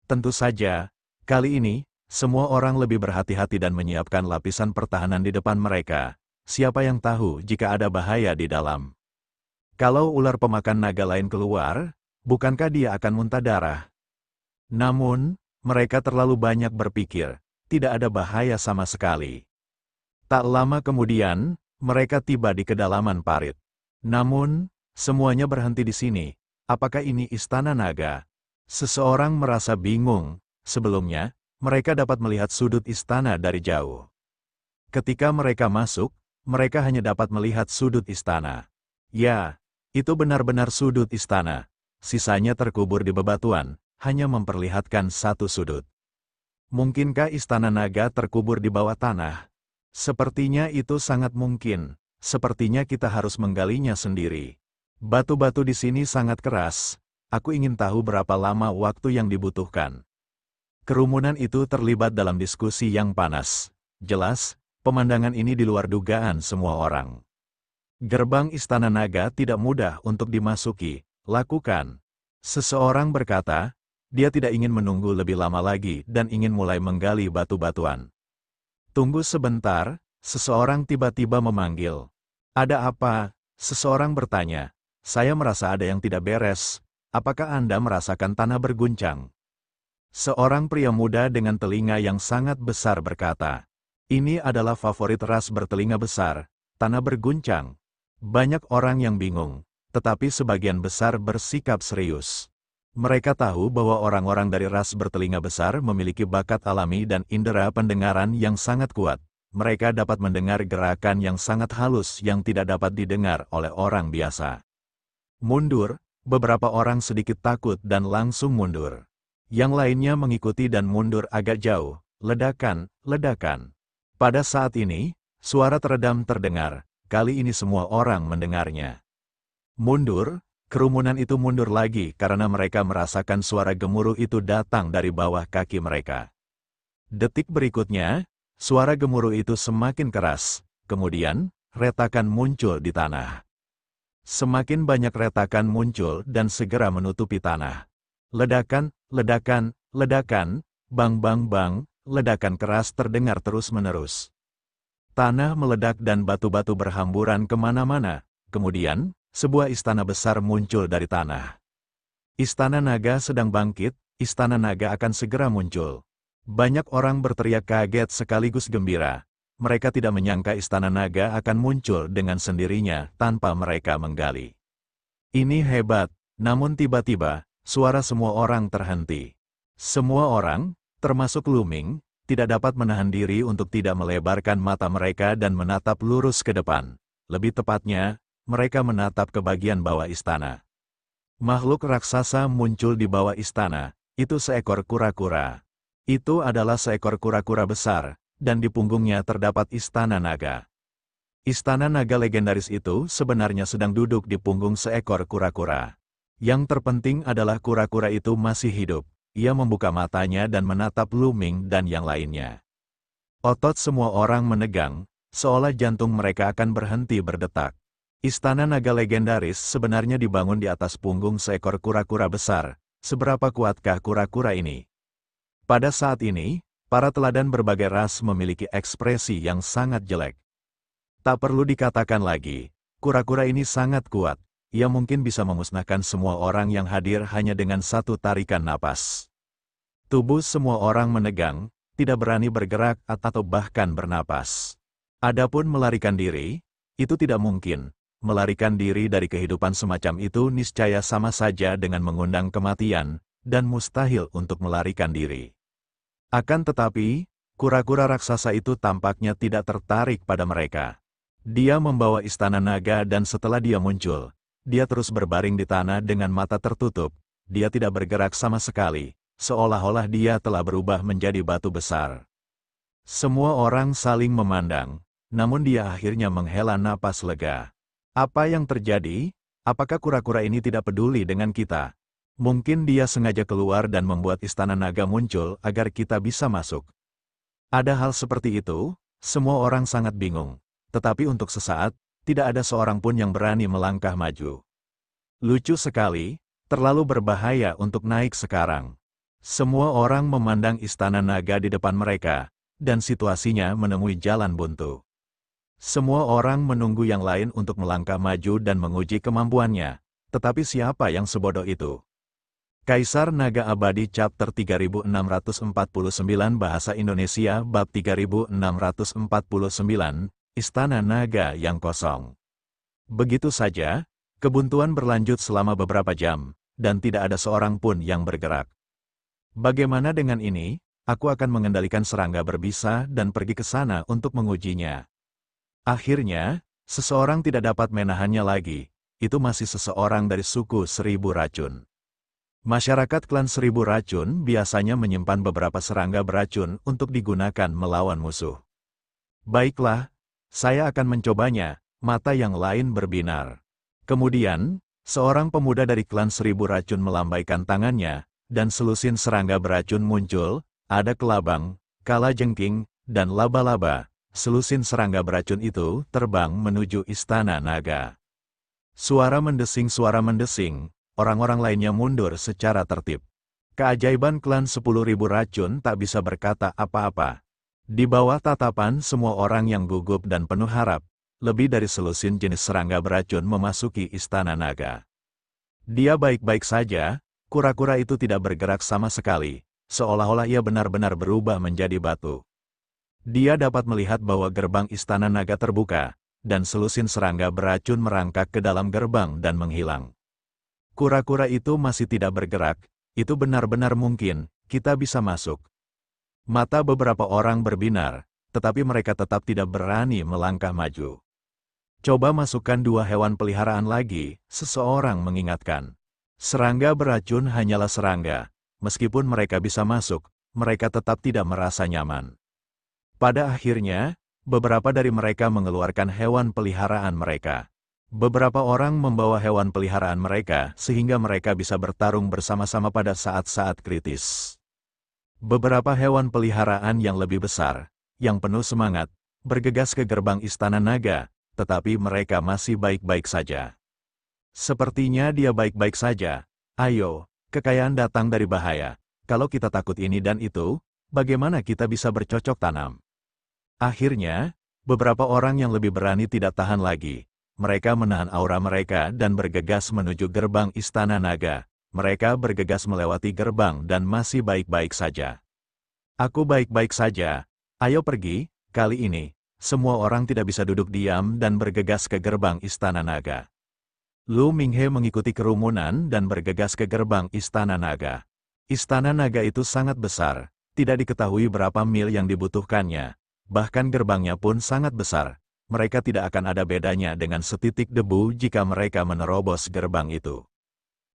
Tentu saja, kali ini, semua orang lebih berhati-hati dan menyiapkan lapisan pertahanan di depan mereka. Siapa yang tahu jika ada bahaya di dalam? Kalau ular pemakan naga lain keluar, bukankah dia akan muntah darah? Namun, mereka terlalu banyak berpikir, tidak ada bahaya sama sekali. Tak lama kemudian, mereka tiba di kedalaman parit. Namun, semuanya berhenti di sini. Apakah ini Istana Naga? Seseorang merasa bingung. Sebelumnya, mereka dapat melihat sudut istana dari jauh. Ketika mereka masuk, mereka hanya dapat melihat sudut istana. Ya, itu benar-benar sudut istana. Sisanya terkubur di bebatuan. hanya memperlihatkan satu sudut. Mungkinkah istana naga terkubur di bawah tanah? Sepertinya itu sangat mungkin. Sepertinya kita harus menggalinya sendiri. Batu-batu di sini sangat keras. Aku ingin tahu berapa lama waktu yang dibutuhkan. Kerumunan itu terlibat dalam diskusi yang panas. Jelas, pemandangan ini di luar dugaan semua orang. Gerbang Istana Naga tidak mudah untuk dimasuki. Lakukan. Seseorang berkata, dia tidak ingin menunggu lebih lama lagi dan ingin mulai menggali batu-batuan. Tunggu sebentar, seseorang tiba-tiba memanggil. Ada apa? Seseorang bertanya. Saya merasa ada yang tidak beres. Apakah Anda merasakan tanah berguncang? Seorang pria muda dengan telinga yang sangat besar berkata, ini adalah favorit ras bertelinga besar, tanah berguncang. Banyak orang yang bingung, tetapi sebagian besar bersikap serius. Mereka tahu bahwa orang-orang dari ras bertelinga besar memiliki bakat alami dan indera pendengaran yang sangat kuat. Mereka dapat mendengar gerakan yang sangat halus yang tidak dapat didengar oleh orang biasa. Mundur, beberapa orang sedikit takut dan langsung mundur. Yang lainnya mengikuti dan mundur agak jauh. Ledakan, ledakan. Pada saat ini, suara teredam terdengar. Kali ini semua orang mendengarnya. Mundur, kerumunan itu mundur lagi karena mereka merasakan suara gemuruh itu datang dari bawah kaki mereka. Detik berikutnya, suara gemuruh itu semakin keras. Kemudian, retakan muncul di tanah. Semakin banyak retakan muncul dan segera menutupi tanah. Ledakan, ledakan, ledakan, bang bang bang, ledakan keras terdengar terus-menerus. Tanah meledak dan batu-batu berhamburan kemana-mana. Kemudian, sebuah istana besar muncul dari tanah. Istana Naga sedang bangkit, Istana Naga akan segera muncul. Banyak orang berteriak kaget sekaligus gembira. Mereka tidak menyangka Istana Naga akan muncul dengan sendirinya tanpa mereka menggali. Ini hebat, namun tiba-tiba, suara semua orang terhenti. Semua orang, termasuk Luming, tidak dapat menahan diri untuk tidak melebarkan mata mereka dan menatap lurus ke depan. Lebih tepatnya, mereka menatap ke bagian bawah istana. Makhluk raksasa muncul di bawah istana, itu seekor kura-kura. Itu adalah seekor kura-kura besar, dan di punggungnya terdapat Istana Naga. Istana Naga legendaris itu sebenarnya sedang duduk di punggung seekor kura-kura. Yang terpenting adalah kura-kura itu masih hidup. Ia membuka matanya dan menatap Luming dan yang lainnya. Otot semua orang menegang, seolah jantung mereka akan berhenti berdetak. Istana Naga legendaris sebenarnya dibangun di atas punggung seekor kura-kura besar. Seberapa kuatkah kura-kura ini? Pada saat ini, para teladan berbagai ras memiliki ekspresi yang sangat jelek. Tak perlu dikatakan lagi, kura-kura ini sangat kuat. Ia mungkin bisa memusnahkan semua orang yang hadir hanya dengan satu tarikan napas. Tubuh semua orang menegang, tidak berani bergerak atau bahkan bernapas. Adapun melarikan diri, itu tidak mungkin. Melarikan diri dari kehidupan semacam itu niscaya sama saja dengan mengundang kematian, dan mustahil untuk melarikan diri. Akan tetapi, kura-kura raksasa itu tampaknya tidak tertarik pada mereka. Dia membawa Istana Naga dan setelah dia muncul, dia terus berbaring di tanah dengan mata tertutup. Dia tidak bergerak sama sekali, seolah-olah dia telah berubah menjadi batu besar. Semua orang saling memandang, namun dia akhirnya menghela napas lega. Apa yang terjadi? Apakah kura-kura ini tidak peduli dengan kita? Mungkin dia sengaja keluar dan membuat Istana Naga muncul agar kita bisa masuk. Ada hal seperti itu, semua orang sangat bingung. Tetapi untuk sesaat, tidak ada seorang pun yang berani melangkah maju. Lucu sekali, terlalu berbahaya untuk naik sekarang. Semua orang memandang Istana Naga di depan mereka, dan situasinya menemui jalan buntu. Semua orang menunggu yang lain untuk melangkah maju dan menguji kemampuannya. Tetapi siapa yang sebodoh itu? Kaisar Naga Abadi Chapter 3649 Bahasa Indonesia Bab 3649, Istana Naga yang kosong. Begitu saja, kebuntuan berlanjut selama beberapa jam, dan tidak ada seorang pun yang bergerak. Bagaimana dengan ini? Aku akan mengendalikan serangga berbisa dan pergi ke sana untuk mengujinya. Akhirnya, seseorang tidak dapat menahannya lagi. Itu masih seseorang dari suku Seribu Racun. Masyarakat klan Seribu Racun biasanya menyimpan beberapa serangga beracun untuk digunakan melawan musuh. Baiklah, saya akan mencobanya, mata yang lain berbinar. Kemudian, seorang pemuda dari klan Seribu Racun melambaikan tangannya, dan selusin serangga beracun muncul, ada kelabang, kalajengking, dan laba-laba. Selusin serangga beracun itu terbang menuju istana naga. Suara mendesing, orang-orang lainnya mundur secara tertib. Keajaiban klan 10.000 racun tak bisa berkata apa-apa. Di bawah tatapan semua orang yang gugup dan penuh harap, lebih dari selusin jenis serangga beracun memasuki istana naga. Dia baik-baik saja, kura-kura itu tidak bergerak sama sekali, seolah-olah ia benar-benar berubah menjadi batu. Dia dapat melihat bahwa gerbang istana naga terbuka, dan selusin serangga beracun merangkak ke dalam gerbang dan menghilang. Kura-kura itu masih tidak bergerak, itu benar-benar mungkin, kita bisa masuk. Mata beberapa orang berbinar, tetapi mereka tetap tidak berani melangkah maju. Coba masukkan 2 hewan peliharaan lagi, seseorang mengingatkan. Serangga beracun hanyalah serangga, meskipun mereka bisa masuk, mereka tetap tidak merasa nyaman. Pada akhirnya, beberapa dari mereka mengeluarkan hewan peliharaan mereka. Beberapa orang membawa hewan peliharaan mereka sehingga mereka bisa bertarung bersama-sama pada saat-saat kritis. Beberapa hewan peliharaan yang lebih besar, yang penuh semangat, bergegas ke gerbang istana naga, tetapi mereka masih baik-baik saja. Sepertinya dia baik-baik saja. Ayo, kekayaan datang dari bahaya. Kalau kita takut ini dan itu, bagaimana kita bisa bercocok tanam? Akhirnya, beberapa orang yang lebih berani tidak tahan lagi. Mereka menahan aura mereka dan bergegas menuju gerbang istana naga. Mereka bergegas melewati gerbang dan masih baik-baik saja. Aku baik-baik saja. Ayo pergi, kali ini, semua orang tidak bisa duduk diam dan bergegas ke gerbang istana naga. Lu Minghe mengikuti kerumunan dan bergegas ke gerbang istana naga. Istana naga itu sangat besar, tidak diketahui berapa mil yang dibutuhkannya. Bahkan gerbangnya pun sangat besar, mereka tidak akan ada bedanya dengan setitik debu jika mereka menerobos gerbang itu.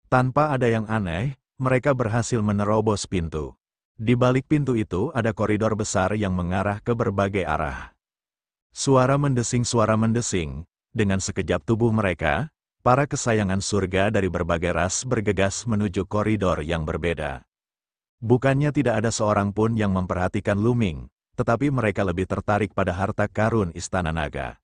Tanpa ada yang aneh, mereka berhasil menerobos pintu. Di balik pintu itu ada koridor besar yang mengarah ke berbagai arah. Suara mendesing, dengan sekejap tubuh mereka, para kesayangan surga dari berbagai ras bergegas menuju koridor yang berbeda. Bukannya tidak ada seorang pun yang memperhatikan Lu Ming, tetapi mereka lebih tertarik pada harta karun istana naga.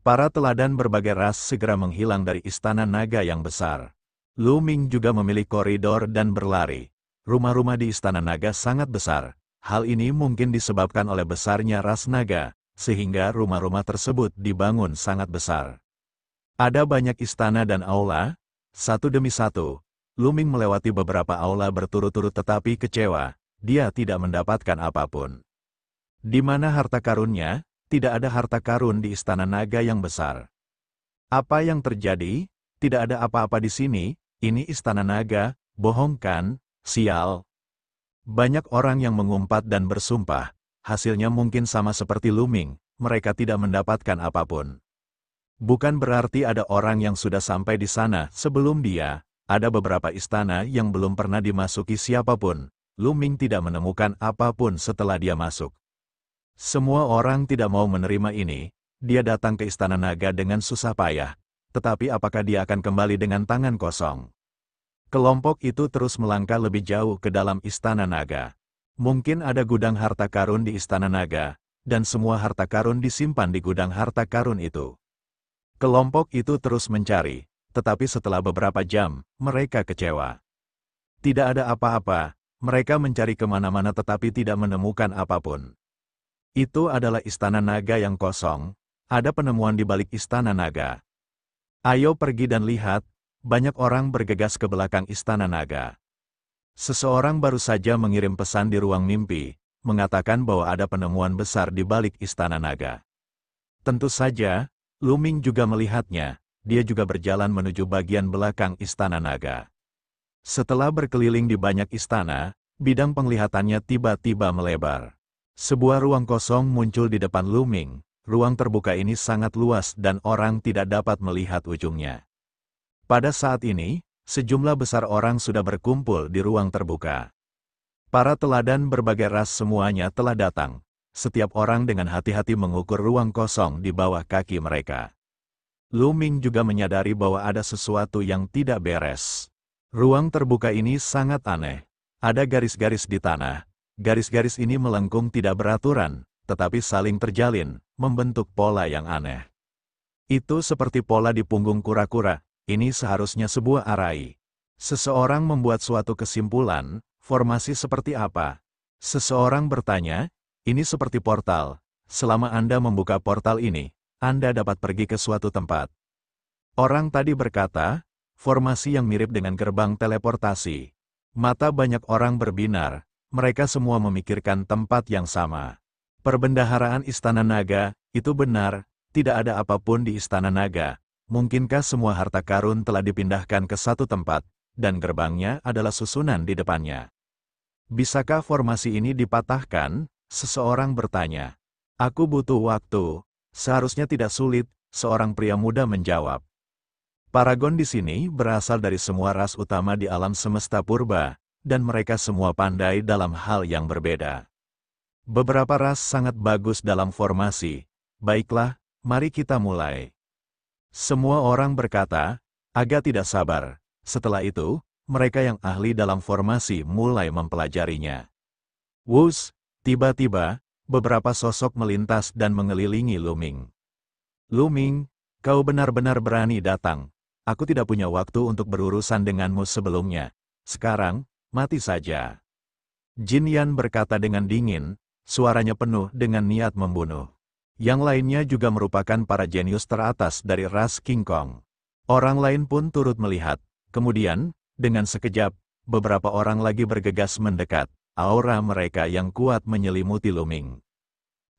Para teladan berbagai ras segera menghilang dari istana naga yang besar. Lu Ming juga memilih koridor dan berlari. Rumah-rumah di istana naga sangat besar. Hal ini mungkin disebabkan oleh besarnya ras naga, sehingga rumah-rumah tersebut dibangun sangat besar. Ada banyak istana dan aula, satu demi satu. Lu Ming melewati beberapa aula berturut-turut tetapi kecewa, dia tidak mendapatkan apapun. Di mana harta karunnya? Tidak ada harta karun di istana naga yang besar. Apa yang terjadi? Tidak ada apa-apa di sini, ini istana naga, bohong kan, sial. Banyak orang yang mengumpat dan bersumpah, hasilnya mungkin sama seperti Lu Ming, mereka tidak mendapatkan apapun. Bukan berarti ada orang yang sudah sampai di sana sebelum dia, ada beberapa istana yang belum pernah dimasuki siapapun, Lu Ming tidak menemukan apapun setelah dia masuk. Semua orang tidak mau menerima ini, dia datang ke istana naga dengan susah payah, tetapi apakah dia akan kembali dengan tangan kosong? Kelompok itu terus melangkah lebih jauh ke dalam istana naga. Mungkin ada gudang harta karun di istana naga, dan semua harta karun disimpan di gudang harta karun itu. Kelompok itu terus mencari, tetapi setelah beberapa jam, mereka kecewa. Tidak ada apa-apa, mereka mencari kemana-mana tetapi tidak menemukan apapun. Itu adalah istana naga yang kosong, ada penemuan di balik istana naga. Ayo pergi dan lihat, banyak orang bergegas ke belakang istana naga. Seseorang baru saja mengirim pesan di ruang mimpi, mengatakan bahwa ada penemuan besar di balik istana naga. Tentu saja, Lu Ming juga melihatnya, dia juga berjalan menuju bagian belakang istana naga. Setelah berkeliling di banyak istana, bidang penglihatannya tiba-tiba melebar. Sebuah ruang kosong muncul di depan Lu Ming. Ruang terbuka ini sangat luas dan orang tidak dapat melihat ujungnya. Pada saat ini, Sejumlah besar orang sudah berkumpul di ruang terbuka. Para teladan berbagai ras semuanya telah datang. Setiap orang dengan hati-hati mengukur ruang kosong di bawah kaki mereka. Lu Ming juga menyadari bahwa ada sesuatu yang tidak beres. Ruang terbuka ini sangat aneh. Ada garis-garis di tanah. Garis-garis ini melengkung tidak beraturan, tetapi saling terjalin, membentuk pola yang aneh. Itu seperti pola di punggung kura-kura, ini seharusnya sebuah arai. Seseorang membuat suatu kesimpulan, formasi seperti apa? Seseorang bertanya, ini seperti portal. Selama Anda membuka portal ini, Anda dapat pergi ke suatu tempat. Orang tadi berkata, formasi yang mirip dengan gerbang teleportasi. Mata banyak orang berbinar, mereka semua memikirkan tempat yang sama. Perbendaharaan Istana Naga, itu benar, tidak ada apapun di Istana Naga. Mungkinkah semua harta karun telah dipindahkan ke satu tempat, dan gerbangnya adalah susunan di depannya? Bisakah formasi ini dipatahkan? Seseorang bertanya. Aku butuh waktu. Seharusnya tidak sulit, seorang pria muda menjawab. Paragon di sini berasal dari semua ras utama di alam semesta purba, dan mereka semua pandai dalam hal yang berbeda. Beberapa ras sangat bagus dalam formasi. Baiklah, mari kita mulai. Semua orang berkata, agak tidak sabar. Setelah itu, mereka yang ahli dalam formasi mulai mempelajarinya. Wus, tiba-tiba, beberapa sosok melintas dan mengelilingi Lu Ming. Lu Ming, kau benar-benar berani datang. Aku tidak punya waktu untuk berurusan denganmu sebelumnya. Sekarang, mati saja. Jin Yan berkata dengan dingin, suaranya penuh dengan niat membunuh. Yang lainnya juga merupakan para jenius teratas dari ras King Kong. Orang lain pun turut melihat. Kemudian, dengan sekejap, beberapa orang lagi bergegas mendekat. Aura mereka yang kuat menyelimuti Lu Ming.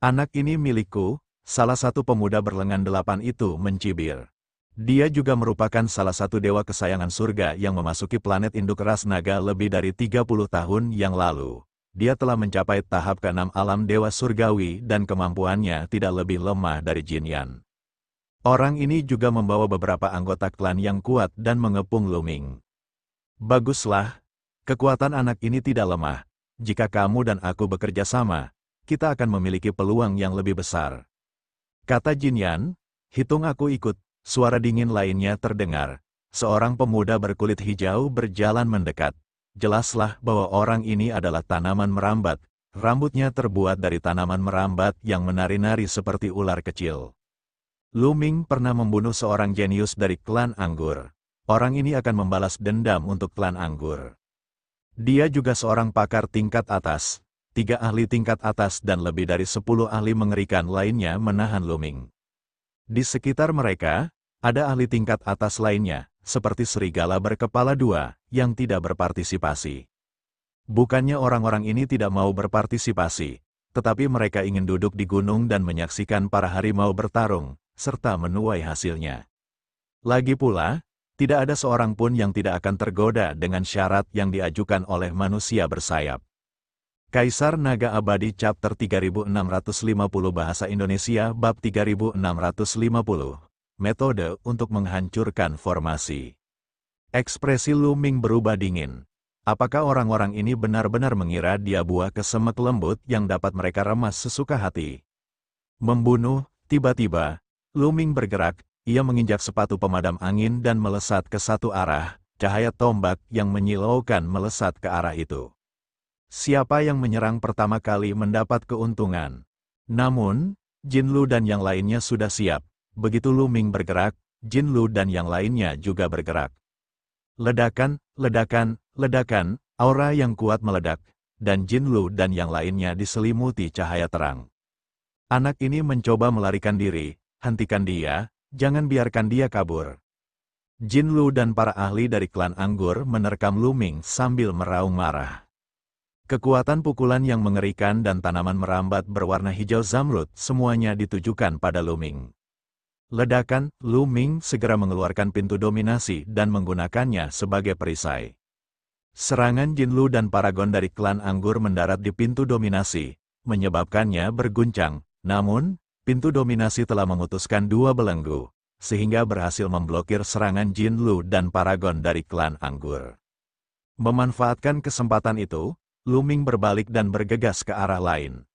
Anak ini milikku, salah satu pemuda berlengan 8 itu mencibir. Dia juga merupakan salah satu dewa kesayangan surga yang memasuki planet induk ras naga lebih dari 30 tahun yang lalu. Dia telah mencapai tahap ke-6 alam dewa surgawi dan kemampuannya tidak lebih lemah dari Jin Yan. Orang ini juga membawa beberapa anggota klan yang kuat dan mengepung Lu Ming. Baguslah, kekuatan anak ini tidak lemah. Jika kamu dan aku bekerja sama, kita akan memiliki peluang yang lebih besar. Kata Jin Yan, hitung aku ikut, suara dingin lainnya terdengar. Seorang pemuda berkulit hijau berjalan mendekat. Jelaslah bahwa orang ini adalah tanaman merambat. Rambutnya terbuat dari tanaman merambat yang menari-nari seperti ular kecil. Lu Ming pernah membunuh seorang jenius dari klan anggur. Orang ini akan membalas dendam untuk klan anggur. Dia juga seorang pakar tingkat atas. 3 ahli tingkat atas dan lebih dari 10 ahli mengerikan lainnya menahan Lu Ming. Di sekitar mereka, ada ahli tingkat atas lainnya, seperti serigala berkepala 2, yang tidak berpartisipasi. Bukannya orang-orang ini tidak mau berpartisipasi, tetapi mereka ingin duduk di gunung dan menyaksikan para harimau bertarung, serta menuai hasilnya. Lagi pula, tidak ada seorang pun yang tidak akan tergoda dengan syarat yang diajukan oleh manusia bersayap. Kaisar Naga Abadi Chapter 3650 Bahasa Indonesia Bab 3650 Metode untuk menghancurkan formasi. Ekspresi Lu Ming berubah dingin. Apakah orang-orang ini benar-benar mengira dia buah kesemek lembut yang dapat mereka remas sesuka hati? Membunuh, tiba-tiba, Lu Ming bergerak, ia menginjak sepatu pemadam angin dan melesat ke satu arah, cahaya tombak yang menyilaukan melesat ke arah itu. Siapa yang menyerang pertama kali mendapat keuntungan. Namun, Jin Lu dan yang lainnya sudah siap. Begitu Lu Ming bergerak, Jin Lu dan yang lainnya juga bergerak. Ledakan, ledakan, ledakan, aura yang kuat meledak, dan Jin Lu dan yang lainnya diselimuti cahaya terang. Anak ini mencoba melarikan diri, hentikan dia, jangan biarkan dia kabur. Jin Lu dan para ahli dari klan anggur menerkam Lu Ming sambil meraung marah. Kekuatan pukulan yang mengerikan dan tanaman merambat berwarna hijau zamrud semuanya ditujukan pada Lu Ming. Ledakan, Lu Ming segera mengeluarkan pintu dominasi dan menggunakannya sebagai perisai. Serangan Jin Lu dan paragon dari klan anggur mendarat di pintu dominasi, menyebabkannya berguncang. Namun, pintu dominasi telah memutuskan 2 belenggu. sehingga berhasil memblokir serangan Jin Lu dan Paragon dari klan anggur. Memanfaatkan kesempatan itu, Lu Ming berbalik dan bergegas ke arah lain.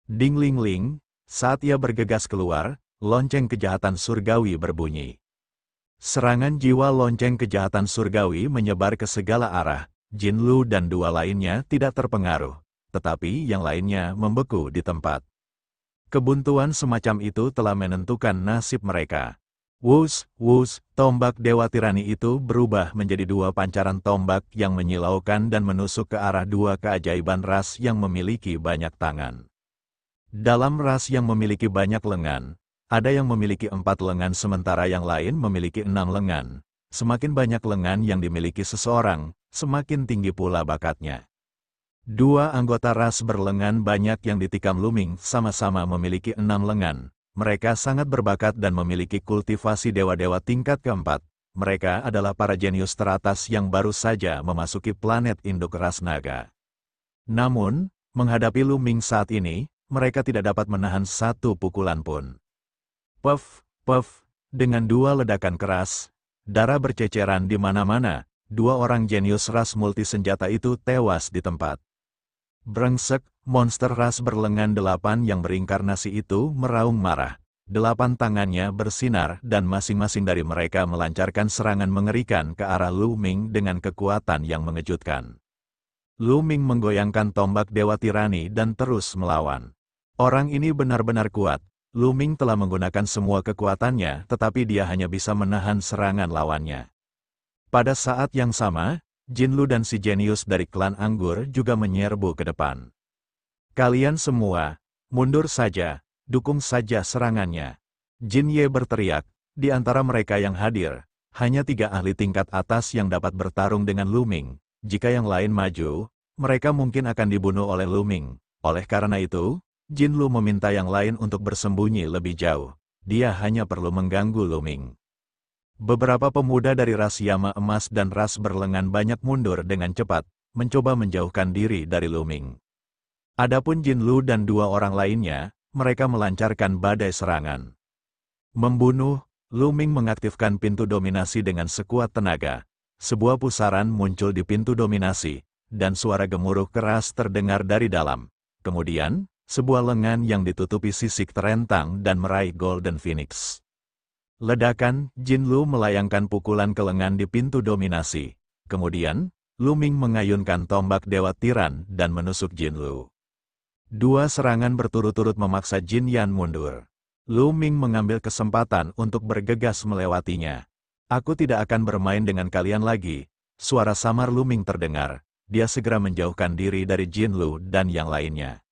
Ding ling ling, saat ia bergegas keluar, lonceng kejahatan surgawi berbunyi. Serangan jiwa lonceng kejahatan surgawi menyebar ke segala arah. Jin Lu dan dua lainnya tidak terpengaruh, tetapi yang lainnya membeku di tempat. Kebuntuan semacam itu telah menentukan nasib mereka. Wus, wus, tombak Dewa Tirani itu berubah menjadi dua pancaran tombak yang menyilaukan dan menusuk ke arah dua keajaiban ras yang memiliki banyak tangan. Dalam ras yang memiliki banyak lengan, ada yang memiliki 4 lengan sementara yang lain memiliki 6 lengan. Semakin banyak lengan yang dimiliki seseorang, semakin tinggi pula bakatnya. Dua anggota ras berlengan banyak yang ditikam Lu Ming sama-sama memiliki 6 lengan. Mereka sangat berbakat dan memiliki kultivasi dewa-dewa tingkat keempat. Mereka adalah para jenius teratas yang baru saja memasuki planet induk ras naga. Namun, menghadapi Lu Ming saat ini, mereka tidak dapat menahan satu pukulan pun. Puff, puff, dengan dua ledakan keras, darah berceceran di mana-mana, dua orang jenius ras multisenjata itu tewas di tempat. Brengsek, monster ras berlengan 8 yang berinkarnasi itu meraung marah. 8 tangannya bersinar dan masing-masing dari mereka melancarkan serangan mengerikan ke arah Lu Ming dengan kekuatan yang mengejutkan. Lu Ming menggoyangkan tombak Dewa Tirani dan terus melawan. Orang ini benar-benar kuat. Lu Ming telah menggunakan semua kekuatannya, tetapi dia hanya bisa menahan serangan lawannya. Pada saat yang sama, Jin Lu dan si jenius dari klan anggur juga menyerbu ke depan. Kalian semua, mundur saja, dukung saja serangannya. Jin Ye berteriak, di antara mereka yang hadir, hanya 3 ahli tingkat atas yang dapat bertarung dengan Lu Ming. Jika yang lain maju, mereka mungkin akan dibunuh oleh Lu Ming. Oleh karena itu, Jin Lu meminta yang lain untuk bersembunyi lebih jauh. Dia hanya perlu mengganggu Lu Ming. Beberapa pemuda dari ras Yama Emas dan ras berlengan banyak mundur dengan cepat, mencoba menjauhkan diri dari Lu Ming. Adapun Jin Lu dan 2 orang lainnya, mereka melancarkan badai serangan. Membunuh, Lu Ming mengaktifkan pintu dominasi dengan sekuat tenaga. Sebuah pusaran muncul di pintu dominasi, dan suara gemuruh keras terdengar dari dalam. Kemudian, sebuah lengan yang ditutupi sisik terentang dan meraih Golden Phoenix. Ledakan, Jin Lu melayangkan pukulan ke lengan di pintu dominasi. Kemudian, Lu Ming mengayunkan tombak Dewa Tiran dan menusuk Jin Lu. 2 serangan berturut-turut memaksa Jin Yan mundur. Lu Ming mengambil kesempatan untuk bergegas melewatinya. Aku tidak akan bermain dengan kalian lagi. Suara samar Lu Ming terdengar. Dia segera menjauhkan diri dari Jin Lu dan yang lainnya.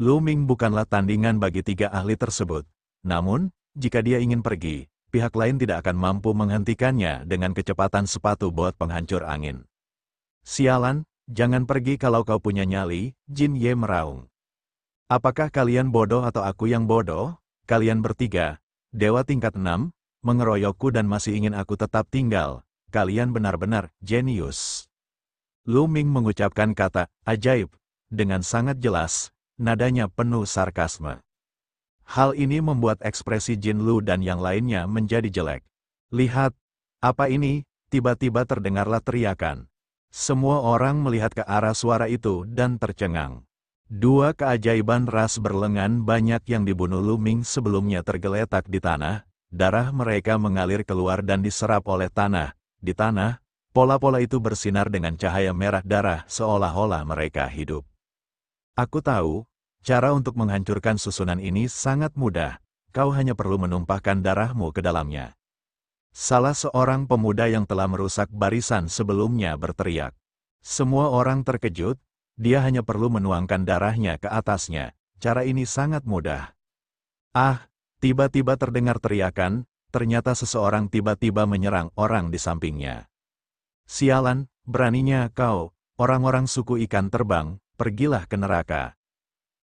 Lu Ming bukanlah tandingan bagi 3 ahli tersebut. Namun, jika dia ingin pergi, pihak lain tidak akan mampu menghentikannya dengan kecepatan sepatu bot penghancur angin. Sialan, jangan pergi kalau kau punya nyali, Jin Ye meraung. Apakah kalian bodoh atau aku yang bodoh? Kalian bertiga, dewa tingkat 6, mengeroyokku dan masih ingin aku tetap tinggal. Kalian benar-benar jenius. Lu Ming mengucapkan kata ajaib dengan sangat jelas, nadanya penuh sarkasme. Hal ini membuat ekspresi Jin Lu dan yang lainnya menjadi jelek. Lihat, apa ini? Tiba-tiba terdengarlah teriakan. Semua orang melihat ke arah suara itu dan tercengang. 2 keajaiban ras berlengan banyak yang dibunuh Lu Ming sebelumnya tergeletak di tanah. Darah mereka mengalir keluar dan diserap oleh tanah. Di tanah, pola-pola itu bersinar dengan cahaya merah darah seolah-olah mereka hidup. Aku tahu. Cara untuk menghancurkan susunan ini sangat mudah, kau hanya perlu menumpahkan darahmu ke dalamnya. Salah seorang pemuda yang telah merusak barisan sebelumnya berteriak. Semua orang terkejut, dia hanya perlu menuangkan darahnya ke atasnya. Cara ini sangat mudah. Ah, tiba-tiba terdengar teriakan, ternyata seseorang tiba-tiba menyerang orang di sampingnya. Sialan, beraninya kau, orang-orang suku ikan terbang, pergilah ke neraka.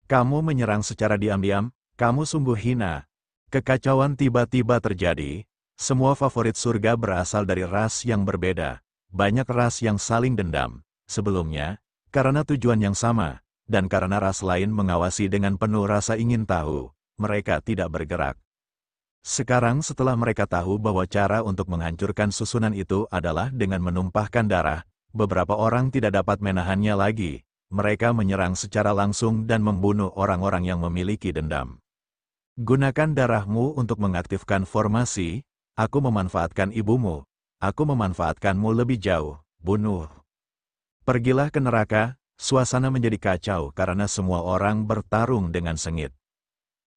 Kamu menyerang secara diam-diam, kamu sungguh hina. Kekacauan tiba-tiba terjadi. Semua favorit surga berasal dari ras yang berbeda. Banyak ras yang saling dendam. Sebelumnya, karena tujuan yang sama, dan karena ras lain mengawasi dengan penuh rasa ingin tahu, mereka tidak bergerak. Sekarang setelah mereka tahu bahwa cara untuk menghancurkan susunan itu adalah dengan menumpahkan darah, beberapa orang tidak dapat menahannya lagi. Mereka menyerang secara langsung dan membunuh orang-orang yang memiliki dendam. Gunakan darahmu untuk mengaktifkan formasi. Aku memanfaatkan ibumu. Aku memanfaatkanmu lebih jauh. Bunuh. Pergilah ke neraka. Suasana menjadi kacau karena semua orang bertarung dengan sengit.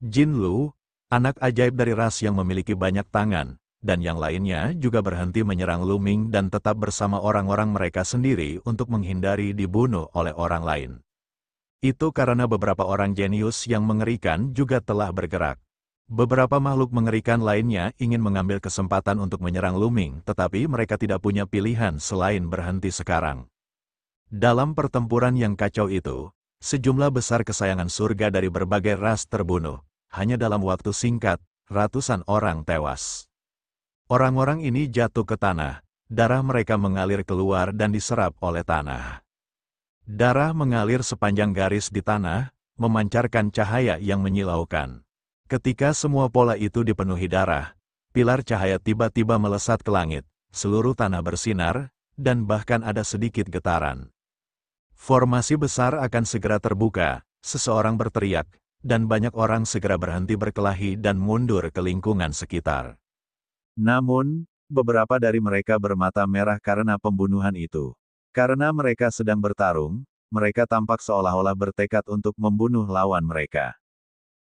Jin Lu, anak ajaib dari ras yang memiliki banyak tangan, dan yang lainnya juga berhenti menyerang Lu Ming dan tetap bersama orang-orang mereka sendiri untuk menghindari dibunuh oleh orang lain. Itu karena beberapa orang jenius yang mengerikan juga telah bergerak. Beberapa makhluk mengerikan lainnya ingin mengambil kesempatan untuk menyerang Lu Ming, tetapi mereka tidak punya pilihan selain berhenti sekarang. Dalam pertempuran yang kacau itu, sejumlah besar kesayangan surga dari berbagai ras terbunuh. Hanya dalam waktu singkat, ratusan orang tewas. Orang-orang ini jatuh ke tanah, darah mereka mengalir keluar dan diserap oleh tanah. Darah mengalir sepanjang garis di tanah, memancarkan cahaya yang menyilaukan. Ketika semua pola itu dipenuhi darah, pilar cahaya tiba-tiba melesat ke langit, seluruh tanah bersinar, dan bahkan ada sedikit getaran. Formasi besar akan segera terbuka, seseorang berteriak, dan banyak orang segera berhenti berkelahi dan mundur ke lingkungan sekitar. Namun, beberapa dari mereka bermata merah karena pembunuhan itu. Karena mereka sedang bertarung, mereka tampak seolah-olah bertekad untuk membunuh lawan mereka.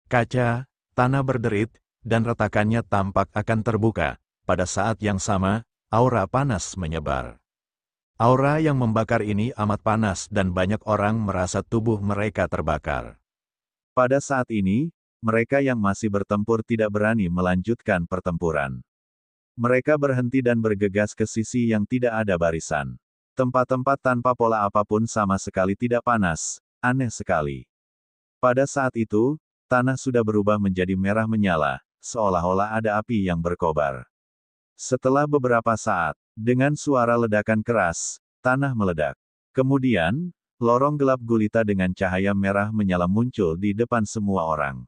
Kaca, tanah berderit, dan retakannya tampak akan terbuka. Pada saat yang sama, aura panas menyebar. Aura yang membakar ini amat panas dan banyak orang merasa tubuh mereka terbakar. Pada saat ini, mereka yang masih bertempur tidak berani melanjutkan pertempuran. Mereka berhenti dan bergegas ke sisi yang tidak ada barisan. Tempat-tempat tanpa pola apapun sama sekali tidak panas, aneh sekali. Pada saat itu, tanah sudah berubah menjadi merah menyala, seolah-olah ada api yang berkobar. Setelah beberapa saat, dengan suara ledakan keras, tanah meledak. Kemudian, lorong gelap gulita dengan cahaya merah menyala muncul di depan semua orang.